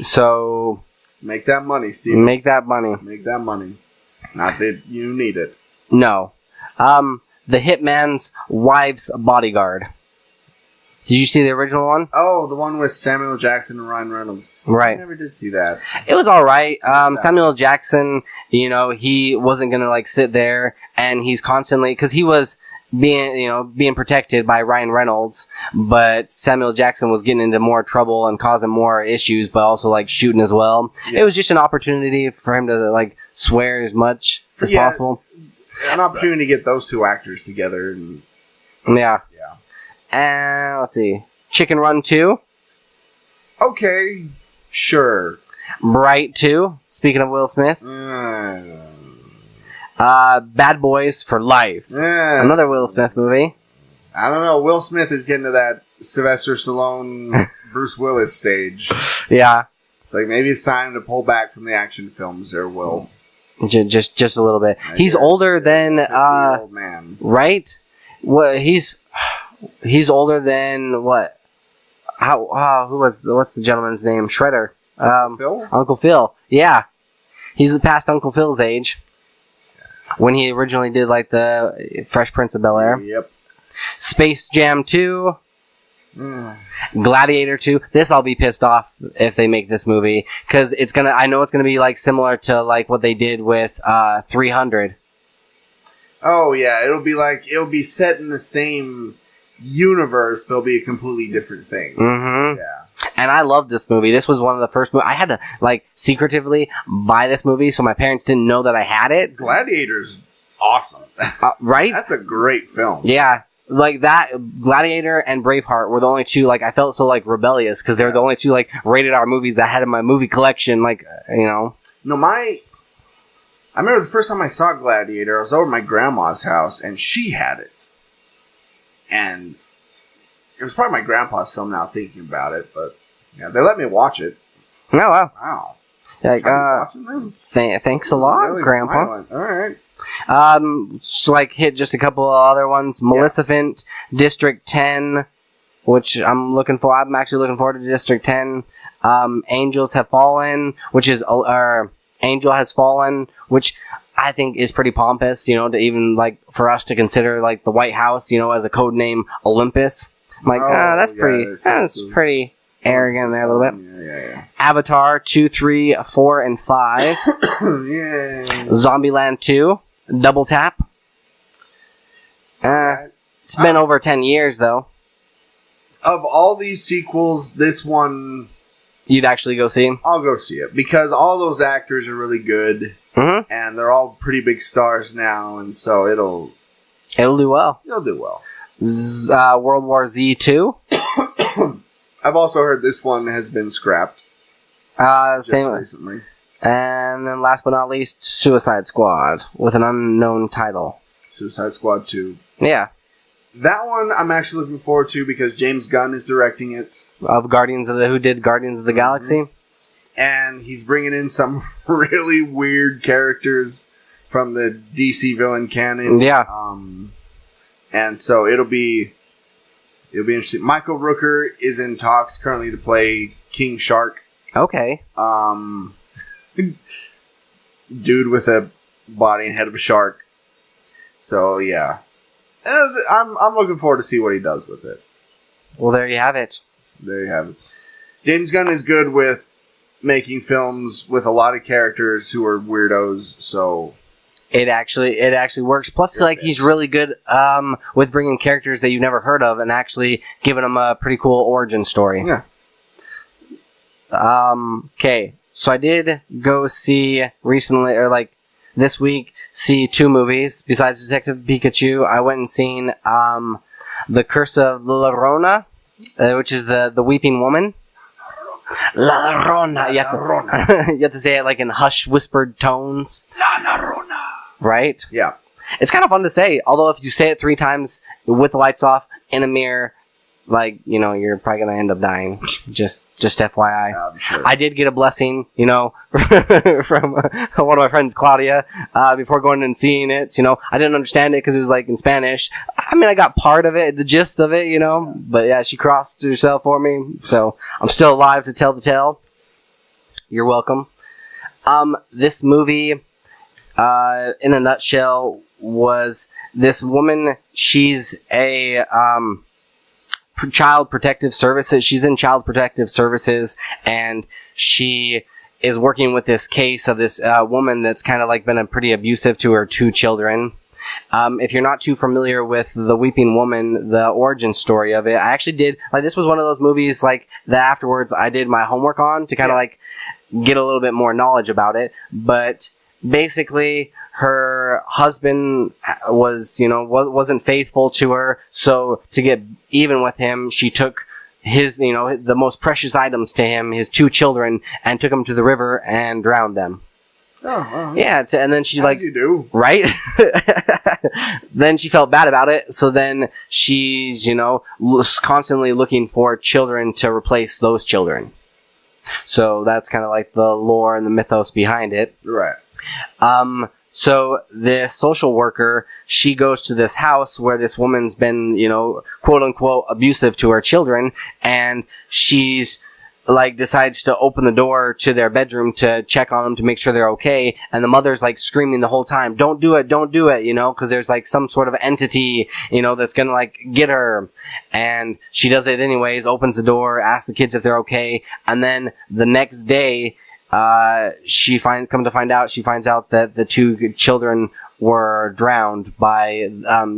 Speaker 8: So
Speaker 7: make that money, Stephen.
Speaker 8: Make that money.
Speaker 7: Make that money. Not that you need it.
Speaker 8: No. The Hitman's Wife's Bodyguard. Did you see the original one?
Speaker 7: Oh, the one with Samuel Jackson and Ryan Reynolds.
Speaker 8: Right.
Speaker 7: I never did see that.
Speaker 8: It was all right. Samuel Jackson, he wasn't gonna like sit there, and he's constantly because he was being protected by Ryan Reynolds, but Samuel Jackson was getting into more trouble and causing more issues, but also like shooting as well. Yeah. It was just an opportunity for him to like swear as much as possible.
Speaker 7: An opportunity to get those two actors together. And
Speaker 8: yeah. And let's see, Chicken Run 2.
Speaker 7: Okay, sure.
Speaker 8: Bright 2. Speaking of Will Smith. Bad Boys for Life. Another Will Smith movie.
Speaker 7: I don't know. Will Smith is getting to that Sylvester Stallone, Bruce Willis stage.
Speaker 8: Yeah.
Speaker 7: It's like maybe it's time to pull back from the action films there, Will.
Speaker 8: Just a little bit. He's older than...
Speaker 7: old man.
Speaker 8: Right? Well, He's older than what? What's the gentleman's name? Shredder.
Speaker 7: Phil?
Speaker 8: Uncle Phil. Yeah. He's past Uncle Phil's age. When he originally did like the Fresh Prince of Bel-Air.
Speaker 7: Yep.
Speaker 8: Space Jam 2. Gladiator 2. This I'll be pissed off if they make this movie. Because I know it's gonna be like similar to like what they did with 300.
Speaker 7: Oh yeah, it'll be set in the same universe, but it'll be a completely different thing.
Speaker 8: Mm-hmm.
Speaker 7: Yeah.
Speaker 8: And I love this movie. This was one of the first movies. I had to, like, secretively buy this movie so my parents didn't know that I had it.
Speaker 7: Gladiator's awesome.
Speaker 8: Right?
Speaker 7: That's a great film.
Speaker 8: Yeah. Like, that, Gladiator and Braveheart were the only two, like, I felt so, like, rebellious, because they're the only two, like, rated R movies that I had in my movie collection, like,
Speaker 7: No, I remember the first time I saw Gladiator, I was over at my grandma's house, and she had it. And it was probably my grandpa's film now, thinking about it, but yeah, they let me watch it.
Speaker 8: Oh, wow.
Speaker 7: Wow.
Speaker 8: Like, thanks a lot, really Grandpa.
Speaker 7: Violent. All right.
Speaker 8: So, like, hit just a couple of other ones. Maleficent, District 10, which I'm actually looking forward to District 10. Angels Have Fallen, which is, Angel Has Fallen, which I think is pretty pompous, to even, like, for us to consider, like, the White House, as a code name Olympus. I'm like, that's pretty arrogant there a little bit.
Speaker 7: Yeah.
Speaker 8: Avatar 2, 3, 4, and 5.
Speaker 7: Yeah.
Speaker 8: Zombieland 2. Double Tap. It's been over 10 years, though.
Speaker 7: Of all these sequels, this one...
Speaker 8: You'd actually go see?
Speaker 7: I'll go see it, because all those actors are really good.
Speaker 8: Mm-hmm.
Speaker 7: And they're all pretty big stars now, and so it'll
Speaker 8: do well.
Speaker 7: It'll do well.
Speaker 8: World War Z 2.
Speaker 7: I've also heard this one has been scrapped.
Speaker 8: Same
Speaker 7: recently.
Speaker 8: And then last but not least, Suicide Squad with an unknown title.
Speaker 7: Suicide Squad 2.
Speaker 8: Yeah.
Speaker 7: That one I'm actually looking forward to because James Gunn is directing it.
Speaker 8: Who did Guardians of the Galaxy.
Speaker 7: And he's bringing in some really weird characters from the DC villain canon.
Speaker 8: Yeah.
Speaker 7: And so it'll be interesting. Michael Rooker is in talks currently to play King Shark.
Speaker 8: Okay.
Speaker 7: Dude with a body and head of a shark. So yeah. I'm looking forward to see what he does with it.
Speaker 8: Well, there you have it.
Speaker 7: There you have it. James Gunn is good with making films with a lot of characters who are weirdos, so
Speaker 8: it actually works. Plus, he's really good with bringing characters that you've never heard of and actually giving them a pretty cool origin story.
Speaker 7: Yeah.
Speaker 8: Okay, so I did go see recently, or this week, see 2 movies besides Detective Pikachu. I went and seen The Curse of Llorna, which is the Weeping Woman. La Llorona. You have to say it like in hushed, whispered tones.
Speaker 7: La Llorona.
Speaker 8: Right?
Speaker 7: Yeah.
Speaker 8: It's kind of fun to say, although if you say it 3 times with the lights off in a mirror, you're probably going to end up dying. Just FYI.
Speaker 7: Yeah, I'm sure.
Speaker 8: I did get a blessing, from one of my friends, Claudia, before going and seeing it. I didn't understand it because it was in Spanish. I mean, I got part of it, the gist of it, but yeah, she crossed herself for me. So I'm still alive to tell the tale. You're welcome. This movie, in a nutshell, was this woman. She's a, child protective services. She's in child protective services, and she is working with this case of this woman that's kind of like been pretty abusive to her 2 children. If you're not too familiar with The Weeping Woman, the origin story of it, I actually did, like, this was one of those movies, like, that afterwards I did my homework on to kind of, like, get a little bit more knowledge about it. But basically, her husband wasn't faithful to her, so to get even with him, she took his, the most precious items to him, his 2 children, and took them to the river and drowned them.
Speaker 7: Oh,
Speaker 8: yeah, and then she
Speaker 7: as you do,
Speaker 8: right? Then she felt bad about it, so then she's, constantly looking for children to replace those children. So that's kind of like the lore and the mythos behind it.
Speaker 7: Right.
Speaker 8: So this social worker, she goes to this house where this woman's been, quote unquote, abusive to her children, and she's like decides to open the door to their bedroom to check on them to make sure they're okay, and the mother's like screaming the whole time, don't do it, because there's like some sort of entity, that's gonna like get her, and she does it anyways, opens the door, asks the kids if they're okay, and then the next day, she finds out that the 2 children were drowned by,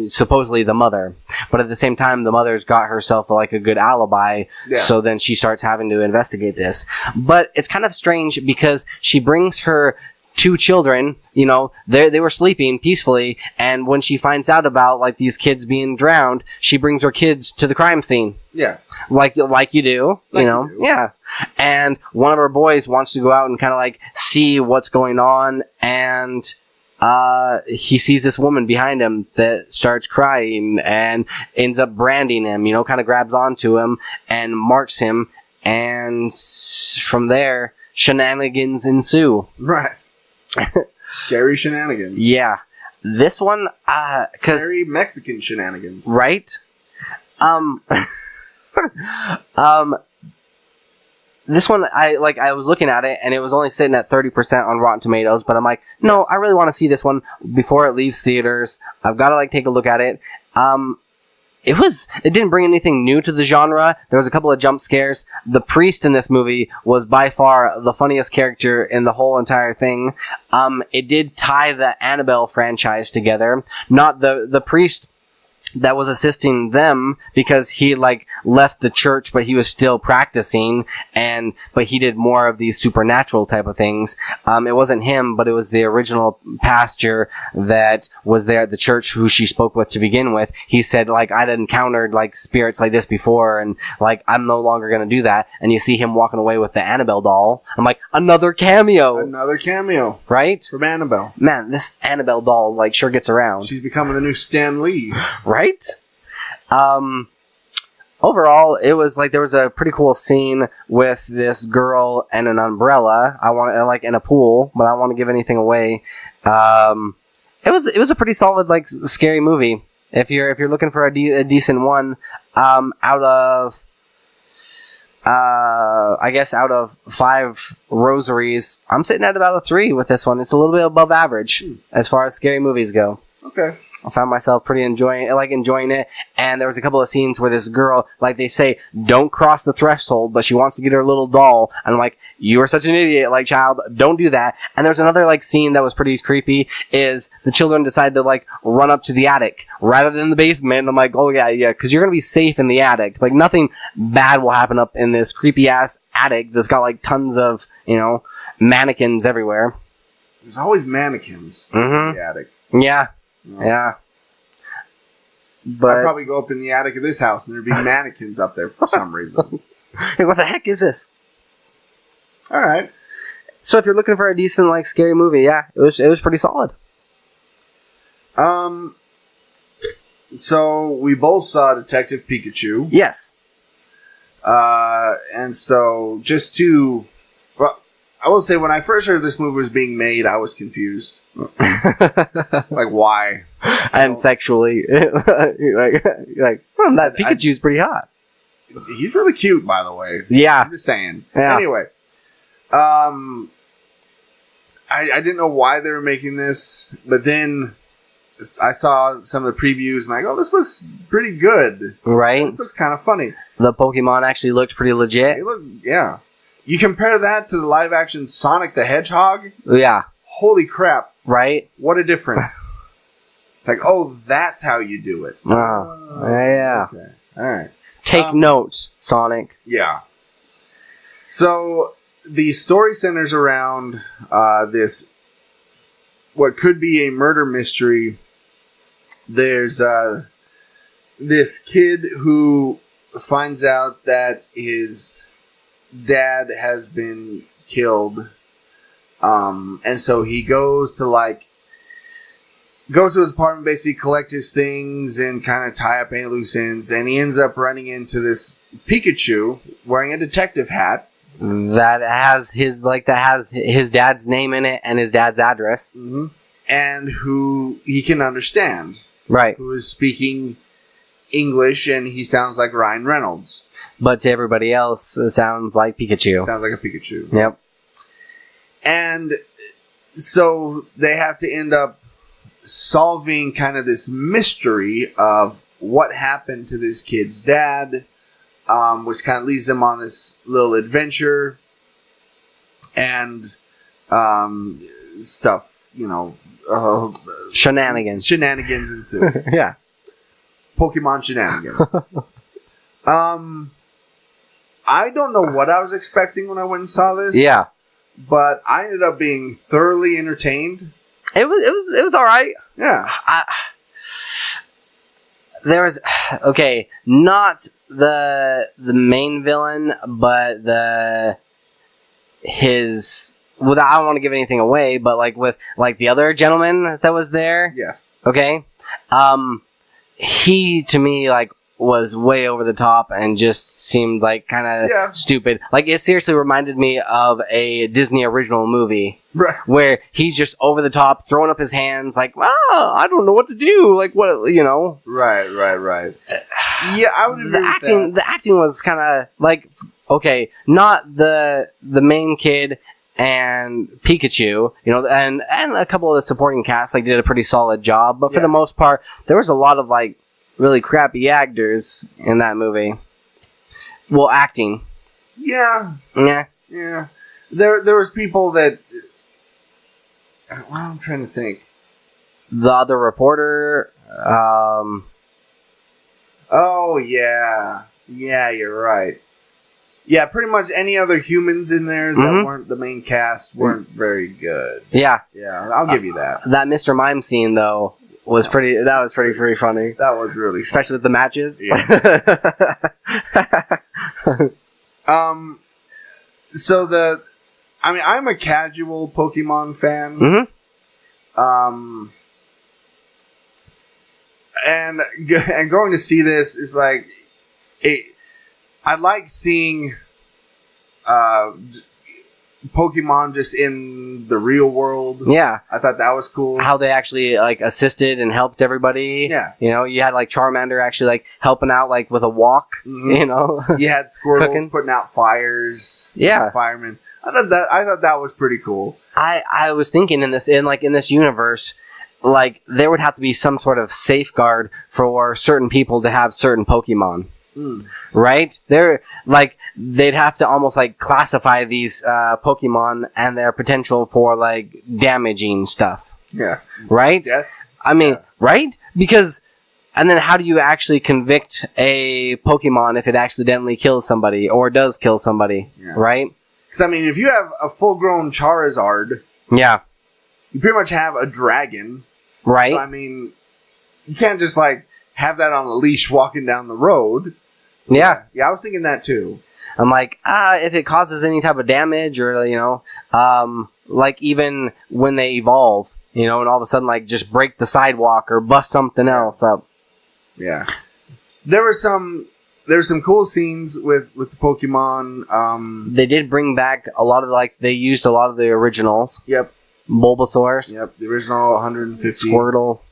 Speaker 8: supposedly the mother. But at the same time, the mother's got herself like a good alibi. Yeah. So then she starts having to investigate this. But it's kind of strange because she brings her 2 children, they were sleeping peacefully, and when she finds out about like these kids being drowned, she brings her kids to the crime scene.
Speaker 7: Yeah.
Speaker 8: Like you do, Yeah. And one of her boys wants to go out and kind of like see what's going on, and he sees this woman behind him that starts crying and ends up branding him, kind of grabs onto him and marks him, and from there, shenanigans ensue.
Speaker 7: Right. Scary shenanigans.
Speaker 8: Yeah. This one,
Speaker 7: scary Mexican shenanigans.
Speaker 8: Right? This one, I was looking at it, and it was only sitting at 30% on Rotten Tomatoes, but I'm like, no, I really want to see this one before it leaves theaters. I've got to, take a look at it. It didn't bring anything new to the genre. There was a couple of jump scares. The priest in this movie was by far the funniest character in the whole entire thing. It did tie the Annabelle franchise together. Not the priest that was assisting them, because he left the church, but he was still practicing, but he did more of these supernatural type of things. It wasn't him, but it was the original pastor that was there at the church who she spoke with to begin with. He said, I'd encountered spirits like this before, and I'm no longer gonna do that. And you see him walking away with the Annabelle doll. I'm like, another cameo, right?
Speaker 7: From Annabelle.
Speaker 8: Man, this Annabelle doll sure gets around.
Speaker 7: She's becoming the new Stan Lee.
Speaker 8: Right? Overall, it was there was a pretty cool scene with this girl and an umbrella. I want in a pool, but I don't want to give anything away. It was a pretty solid scary movie. If you're looking for a decent one, out of out of 5 rosaries, I'm sitting at about a 3 with this one. It's a little bit above average as far as scary movies go.
Speaker 7: Okay.
Speaker 8: I found myself pretty enjoying it, and there was a couple of scenes where this girl, they say, don't cross the threshold, but she wants to get her little doll, and I'm like, you are such an idiot, child, don't do that. And there's another, scene that was pretty creepy, is the children decide to, run up to the attic, rather than the basement, and I'm like, oh yeah, because you're gonna be safe in the attic. Nothing bad will happen up in this creepy-ass attic that's got, tons of, mannequins everywhere.
Speaker 7: There's always mannequins in the attic.
Speaker 8: Yeah. Yeah. But
Speaker 7: I'd probably go up in the attic of this house and there'd be mannequins up there for some reason.
Speaker 8: Hey, what the heck is this?
Speaker 7: Alright.
Speaker 8: So if you're looking for a decent scary movie, yeah, it was pretty solid.
Speaker 7: So we both saw Detective Pikachu.
Speaker 8: Yes.
Speaker 7: And so just to I will say, when I first heard this movie was being made, I was confused. Why?
Speaker 8: And sexually. That Pikachu's pretty hot.
Speaker 7: He's really cute, by the way.
Speaker 8: Yeah.
Speaker 7: I'm just saying.
Speaker 8: Yeah.
Speaker 7: Anyway. I didn't know why they were making this, but then I saw some of the previews and like, oh, this looks pretty good.
Speaker 8: Right?
Speaker 7: This looks kind of funny.
Speaker 8: The Pokemon actually looked pretty legit.
Speaker 7: Yeah. You compare that to the live action Sonic the Hedgehog?
Speaker 8: Yeah.
Speaker 7: Holy crap.
Speaker 8: Right?
Speaker 7: What a difference. It's like, oh, that's how you do it.
Speaker 8: Oh, yeah.
Speaker 7: Okay. All right.
Speaker 8: Take notes, Sonic.
Speaker 7: Yeah. So the story centers around this, what could be a murder mystery. There's this kid who finds out that his dad has been killed. And so he goes to his apartment, basically collect his things and kind of tie up any loose ends. And he ends up running into this Pikachu wearing a detective hat.
Speaker 8: That has his dad's name in it and his dad's address.
Speaker 7: Mm-hmm. And who he can understand.
Speaker 8: Right.
Speaker 7: Who is speaking English, and he sounds like Ryan Reynolds.
Speaker 8: But to everybody else, it sounds like Pikachu.
Speaker 7: Sounds like a Pikachu.
Speaker 8: Yep.
Speaker 7: And so they have to end up solving kind of this mystery of what happened to this kid's dad, which kind of leads them on this little adventure and stuff,
Speaker 8: Shenanigans
Speaker 7: ensue.
Speaker 8: Yeah.
Speaker 7: Pokemon shenanigans. I don't know what I was expecting when I went and saw this.
Speaker 8: Yeah.
Speaker 7: But I ended up being thoroughly entertained.
Speaker 8: It was all right.
Speaker 7: Yeah.
Speaker 8: There was not the main villain, but his. Well, I don't want to give anything away, but with the other gentleman that was there.
Speaker 7: Yes.
Speaker 8: Okay. He to me was way over the top and just seemed kind of stupid. It seriously reminded me of a Disney original movie.
Speaker 7: Right.
Speaker 8: Where he's just over the top, throwing up his hands I don't know what to do.
Speaker 7: Right. Yeah, I would agree with that.
Speaker 8: The acting was kind of not the main kid and Pikachu, and a couple of the supporting cast did a pretty solid job, but for the most part, there was a lot of really crappy actors in that movie. Well, acting.
Speaker 7: Yeah.
Speaker 8: Yeah.
Speaker 7: Yeah. There was people that. Well, I'm trying to think.
Speaker 8: The other reporter.
Speaker 7: Oh yeah. Yeah, you're right. Yeah, pretty much any other humans in there that weren't the main cast weren't very good.
Speaker 8: Yeah.
Speaker 7: Yeah, I'll give you that.
Speaker 8: That Mr. Mime scene though was pretty funny.
Speaker 7: That was really funny.
Speaker 8: Especially with the matches.
Speaker 7: Yeah. So I'm a casual Pokemon fan.
Speaker 8: Mm-hmm.
Speaker 7: And going to see this is I like seeing Pokemon just in the real world.
Speaker 8: Yeah.
Speaker 7: I thought that was cool.
Speaker 8: How they actually assisted and helped everybody.
Speaker 7: Yeah.
Speaker 8: You had Charmander actually helping out with a walk.
Speaker 7: Mm-hmm. You had Squirtles
Speaker 8: Cooking.
Speaker 7: putting out fires.
Speaker 8: Yeah.
Speaker 7: Firemen. I thought that was pretty cool.
Speaker 8: I was thinking in this universe, there would have to be some sort of safeguard for certain people to have certain Pokemon.
Speaker 7: Mm.
Speaker 8: Right? They'd have to almost classify these Pokemon and their potential for damaging stuff.
Speaker 7: Yeah.
Speaker 8: Right?
Speaker 7: Death?
Speaker 8: I mean, right? Because, and then how do you actually convict a Pokemon if it accidentally kills somebody or does kill somebody?
Speaker 7: Yeah.
Speaker 8: Right?
Speaker 7: Because, if you have a full-grown Charizard,
Speaker 8: Yeah.
Speaker 7: you pretty much have a dragon.
Speaker 8: Right?
Speaker 7: So, you can't just, have that on a leash walking down the road.
Speaker 8: Yeah.
Speaker 7: Yeah, I was thinking that, too.
Speaker 8: I'm if it causes any type of damage or, even when they evolve, and all of a sudden, just break the sidewalk or bust something else up.
Speaker 7: Yeah. There were some cool scenes with the Pokemon.
Speaker 8: They did bring back a lot of, they used a lot of the originals.
Speaker 7: Yep.
Speaker 8: Bulbasaur's.
Speaker 7: Yep, the original 150.
Speaker 8: Squirtle.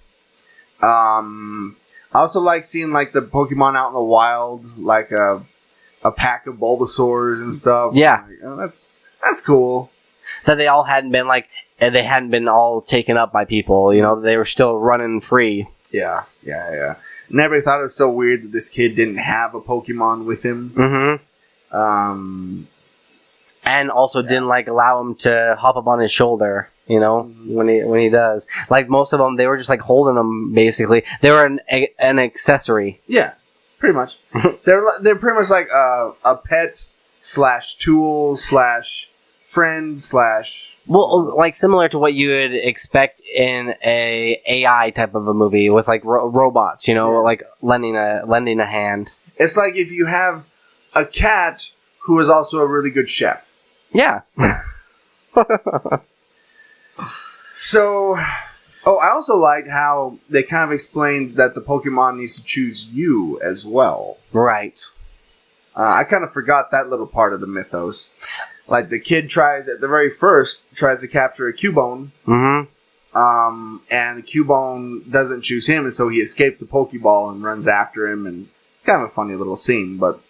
Speaker 7: I also like seeing, the Pokemon out in the wild, a pack of Bulbasaurs and stuff.
Speaker 8: Yeah.
Speaker 7: That's cool.
Speaker 8: that they all hadn't been like, they hadn't been all taken up by people. You know, they were still running free.
Speaker 7: Yeah. And everybody thought it was so weird that this kid didn't have a Pokemon with him. Mm-hmm.
Speaker 8: And also didn't like allow him to hop up on his shoulder. You know, when he does, like most of them, they were just like holding him. Basically, they were an accessory.
Speaker 7: Yeah, pretty much. they're pretty much like a pet / tool / friend /
Speaker 8: well, like similar to what you would expect in a AI type of a movie with like robots. You know, like lending a hand.
Speaker 7: It's like if you have a cat who is also a really good chef.
Speaker 8: Yeah.
Speaker 7: So, I also liked how they kind of explained that the Pokemon needs to choose you as well.
Speaker 8: Right.
Speaker 7: I kind of forgot that little part of the mythos. Like, the kid tries to capture a Cubone. Mm-hmm. And the Cubone doesn't choose him, and so he escapes the Pokeball and runs after him, and it's kind of a funny little scene, but...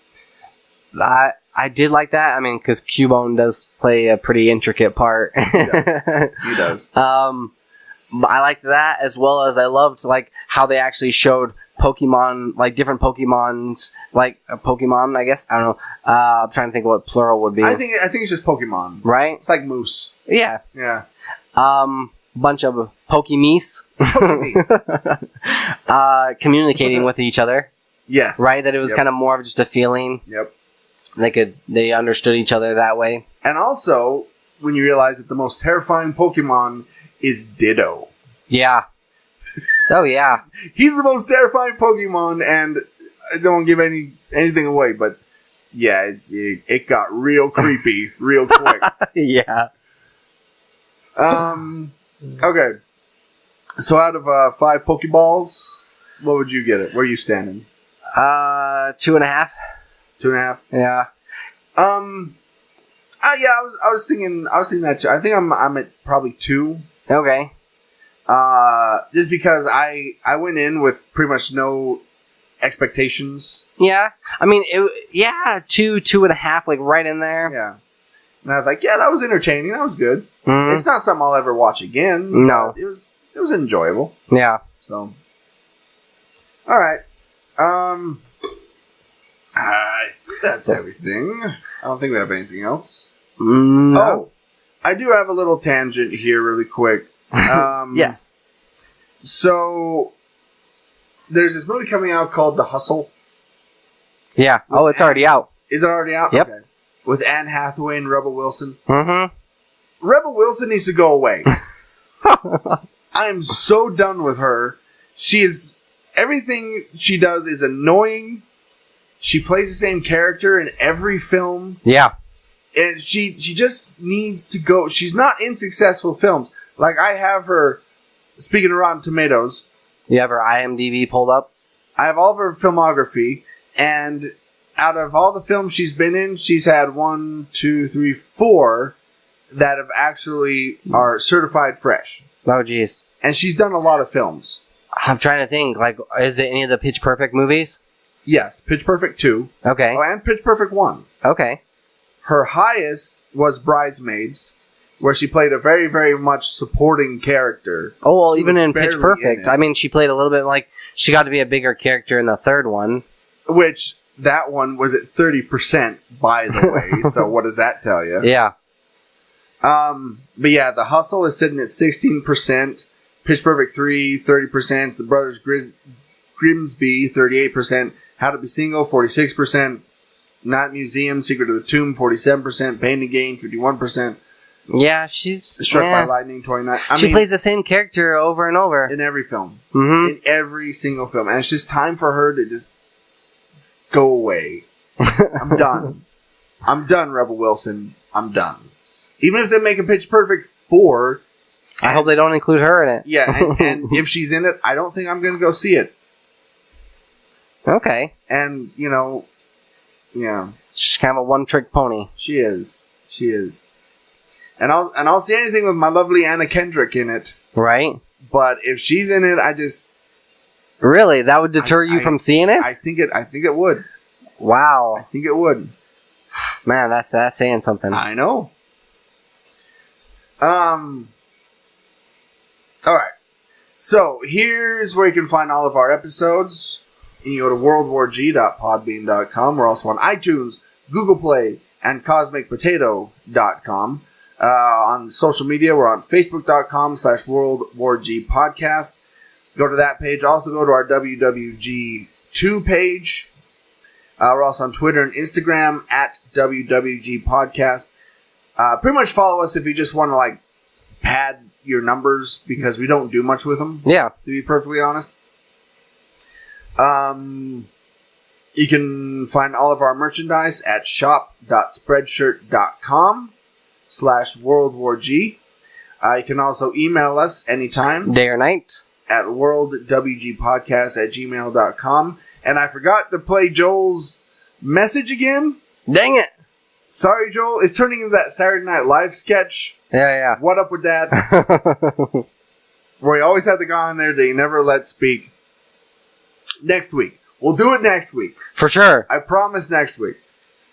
Speaker 8: I did like that. I mean, because Cubone does play a pretty intricate part.
Speaker 7: He does.
Speaker 8: I liked that, as well as I loved like how they actually showed Pokemon, like different Pokemons, like a Pokemon. I guess I don't know. I'm trying to think what plural would be.
Speaker 7: I think it's just Pokemon,
Speaker 8: right?
Speaker 7: It's like moose.
Speaker 8: Yeah. Bunch of Pokemies. Communicating with each other.
Speaker 7: Yes.
Speaker 8: Right. That it was kind of more of just a feeling.
Speaker 7: Yep.
Speaker 8: They understood each other that way.
Speaker 7: And also, when you realize that the most terrifying Pokemon is Ditto.
Speaker 8: Yeah. Oh, yeah.
Speaker 7: He's the most terrifying Pokemon, and I don't want to give anything away, but yeah, it got real creepy real quick.
Speaker 8: Yeah.
Speaker 7: Okay. So out of 5 Pokeballs, what would you get it? Where are you standing?
Speaker 8: 2.5.
Speaker 7: 2.5.
Speaker 8: Yeah.
Speaker 7: I was thinking that too. I think I'm at probably 2.
Speaker 8: Okay.
Speaker 7: Just because I went in with pretty much no expectations.
Speaker 8: Yeah. I mean, 2.5, like right in there.
Speaker 7: Yeah. And I was like, yeah, that was entertaining. That was good. Mm-hmm. It's not something I'll ever watch again.
Speaker 8: No.
Speaker 7: It was enjoyable.
Speaker 8: Yeah.
Speaker 7: So. All right. I think that's everything. I don't think we have anything else.
Speaker 8: No.
Speaker 7: Oh, I do have a little tangent here really quick.
Speaker 8: Yes.
Speaker 7: So, there's this movie coming out called The Hustle.
Speaker 8: Yeah. Oh, it's already out.
Speaker 7: Is it already out?
Speaker 8: Yep.
Speaker 7: Okay. With Anne Hathaway and Rebel Wilson.
Speaker 8: Mm-hmm.
Speaker 7: Rebel Wilson needs to go away. I am so done with her. Everything she does is annoying. She plays the same character in every film.
Speaker 8: Yeah.
Speaker 7: And she just needs to go. She's not in successful films. Like, I have her, speaking of Rotten Tomatoes.
Speaker 8: You have her IMDb pulled up?
Speaker 7: I have all of her filmography, and out of all the films she's been in, she's had 1, 2, 3, 4 that have actually are certified fresh.
Speaker 8: Oh, jeez.
Speaker 7: And she's done a lot of films.
Speaker 8: I'm trying to think, like, is it any of the Pitch Perfect movies?
Speaker 7: Yes, Pitch Perfect 2.
Speaker 8: Okay.
Speaker 7: Oh, and Pitch Perfect 1.
Speaker 8: Okay.
Speaker 7: Her highest was Bridesmaids, where she played a very, very much supporting character.
Speaker 8: Oh, well,
Speaker 7: She
Speaker 8: even
Speaker 7: was
Speaker 8: in Pitch
Speaker 7: barely
Speaker 8: Perfect.
Speaker 7: in it.
Speaker 8: I mean, she played a little bit like, she got to be a bigger character in the third one.
Speaker 7: Which, that one was at 30%, by the way, so what does that tell you?
Speaker 8: Yeah.
Speaker 7: But yeah, The Hustle is sitting at 16%, Pitch Perfect 3, 30%, The Brothers Grimsby, 38%, How to Be Single, 46%, Night Museum, Secret of the Tomb, 47%, Pain and Gain, 51%.
Speaker 8: Yeah, she's...
Speaker 7: Struck by Lightning, 29.
Speaker 8: She plays the same character over and over.
Speaker 7: In every film.
Speaker 8: Mm-hmm.
Speaker 7: In every single film. And it's just time for her to just go away. I'm done. I'm done, Rebel Wilson. I'm done. Even if they make a Pitch Perfect 4...
Speaker 8: I hope they don't include her in it.
Speaker 7: Yeah, and if she's in it, I don't think I'm going to go see it.
Speaker 8: Okay.
Speaker 7: And, yeah.
Speaker 8: She's kind of a one-trick pony.
Speaker 7: She is. And I'll see anything with my lovely Anna Kendrick in it.
Speaker 8: Right.
Speaker 7: But if she's in it, I just...
Speaker 8: Really? That would deter you from seeing it?
Speaker 7: I think it would.
Speaker 8: Wow.
Speaker 7: I think it would.
Speaker 8: Man, that's saying something.
Speaker 7: I know. Alright. So, here's where you can find all of our episodes. You can go to worldwarg.podbean.com. We're also on iTunes, Google Play, and CosmicPotato.com. On social media, we're on Facebook.com/WorldWarG Podcast. Go to that page. Also go to our WWG2 page. We're also on Twitter and Instagram at WWG Podcast. Pretty much follow us if you just want to like pad your numbers because we don't do much with them.
Speaker 8: Yeah.
Speaker 7: To be perfectly honest. You can find all of our merchandise at shop.spreadshirt.com/WorldWarG. You can also email us anytime.
Speaker 8: Day or night.
Speaker 7: At worldwgpodcast@gmail.com. And I forgot to play Joel's message again.
Speaker 8: Dang it.
Speaker 7: Sorry, Joel. It's turning into that Saturday Night Live sketch.
Speaker 8: Yeah.
Speaker 7: What up with that? Where you always have the guy on there that you never let speak. Next week. We'll do it next week.
Speaker 8: For sure.
Speaker 7: I promise next week.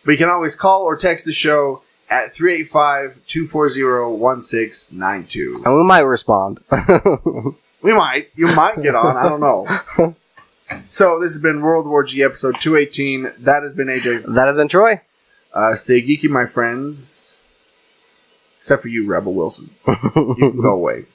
Speaker 7: But you can always call or text the show at 385-240-1692.
Speaker 8: And we might respond.
Speaker 7: We might. You might get on. I don't know. So, this has been World War G episode 218. That has been AJ.
Speaker 8: That has been Troy.
Speaker 7: Stay geeky, my friends. Except for you, Rebel Wilson. You can go away.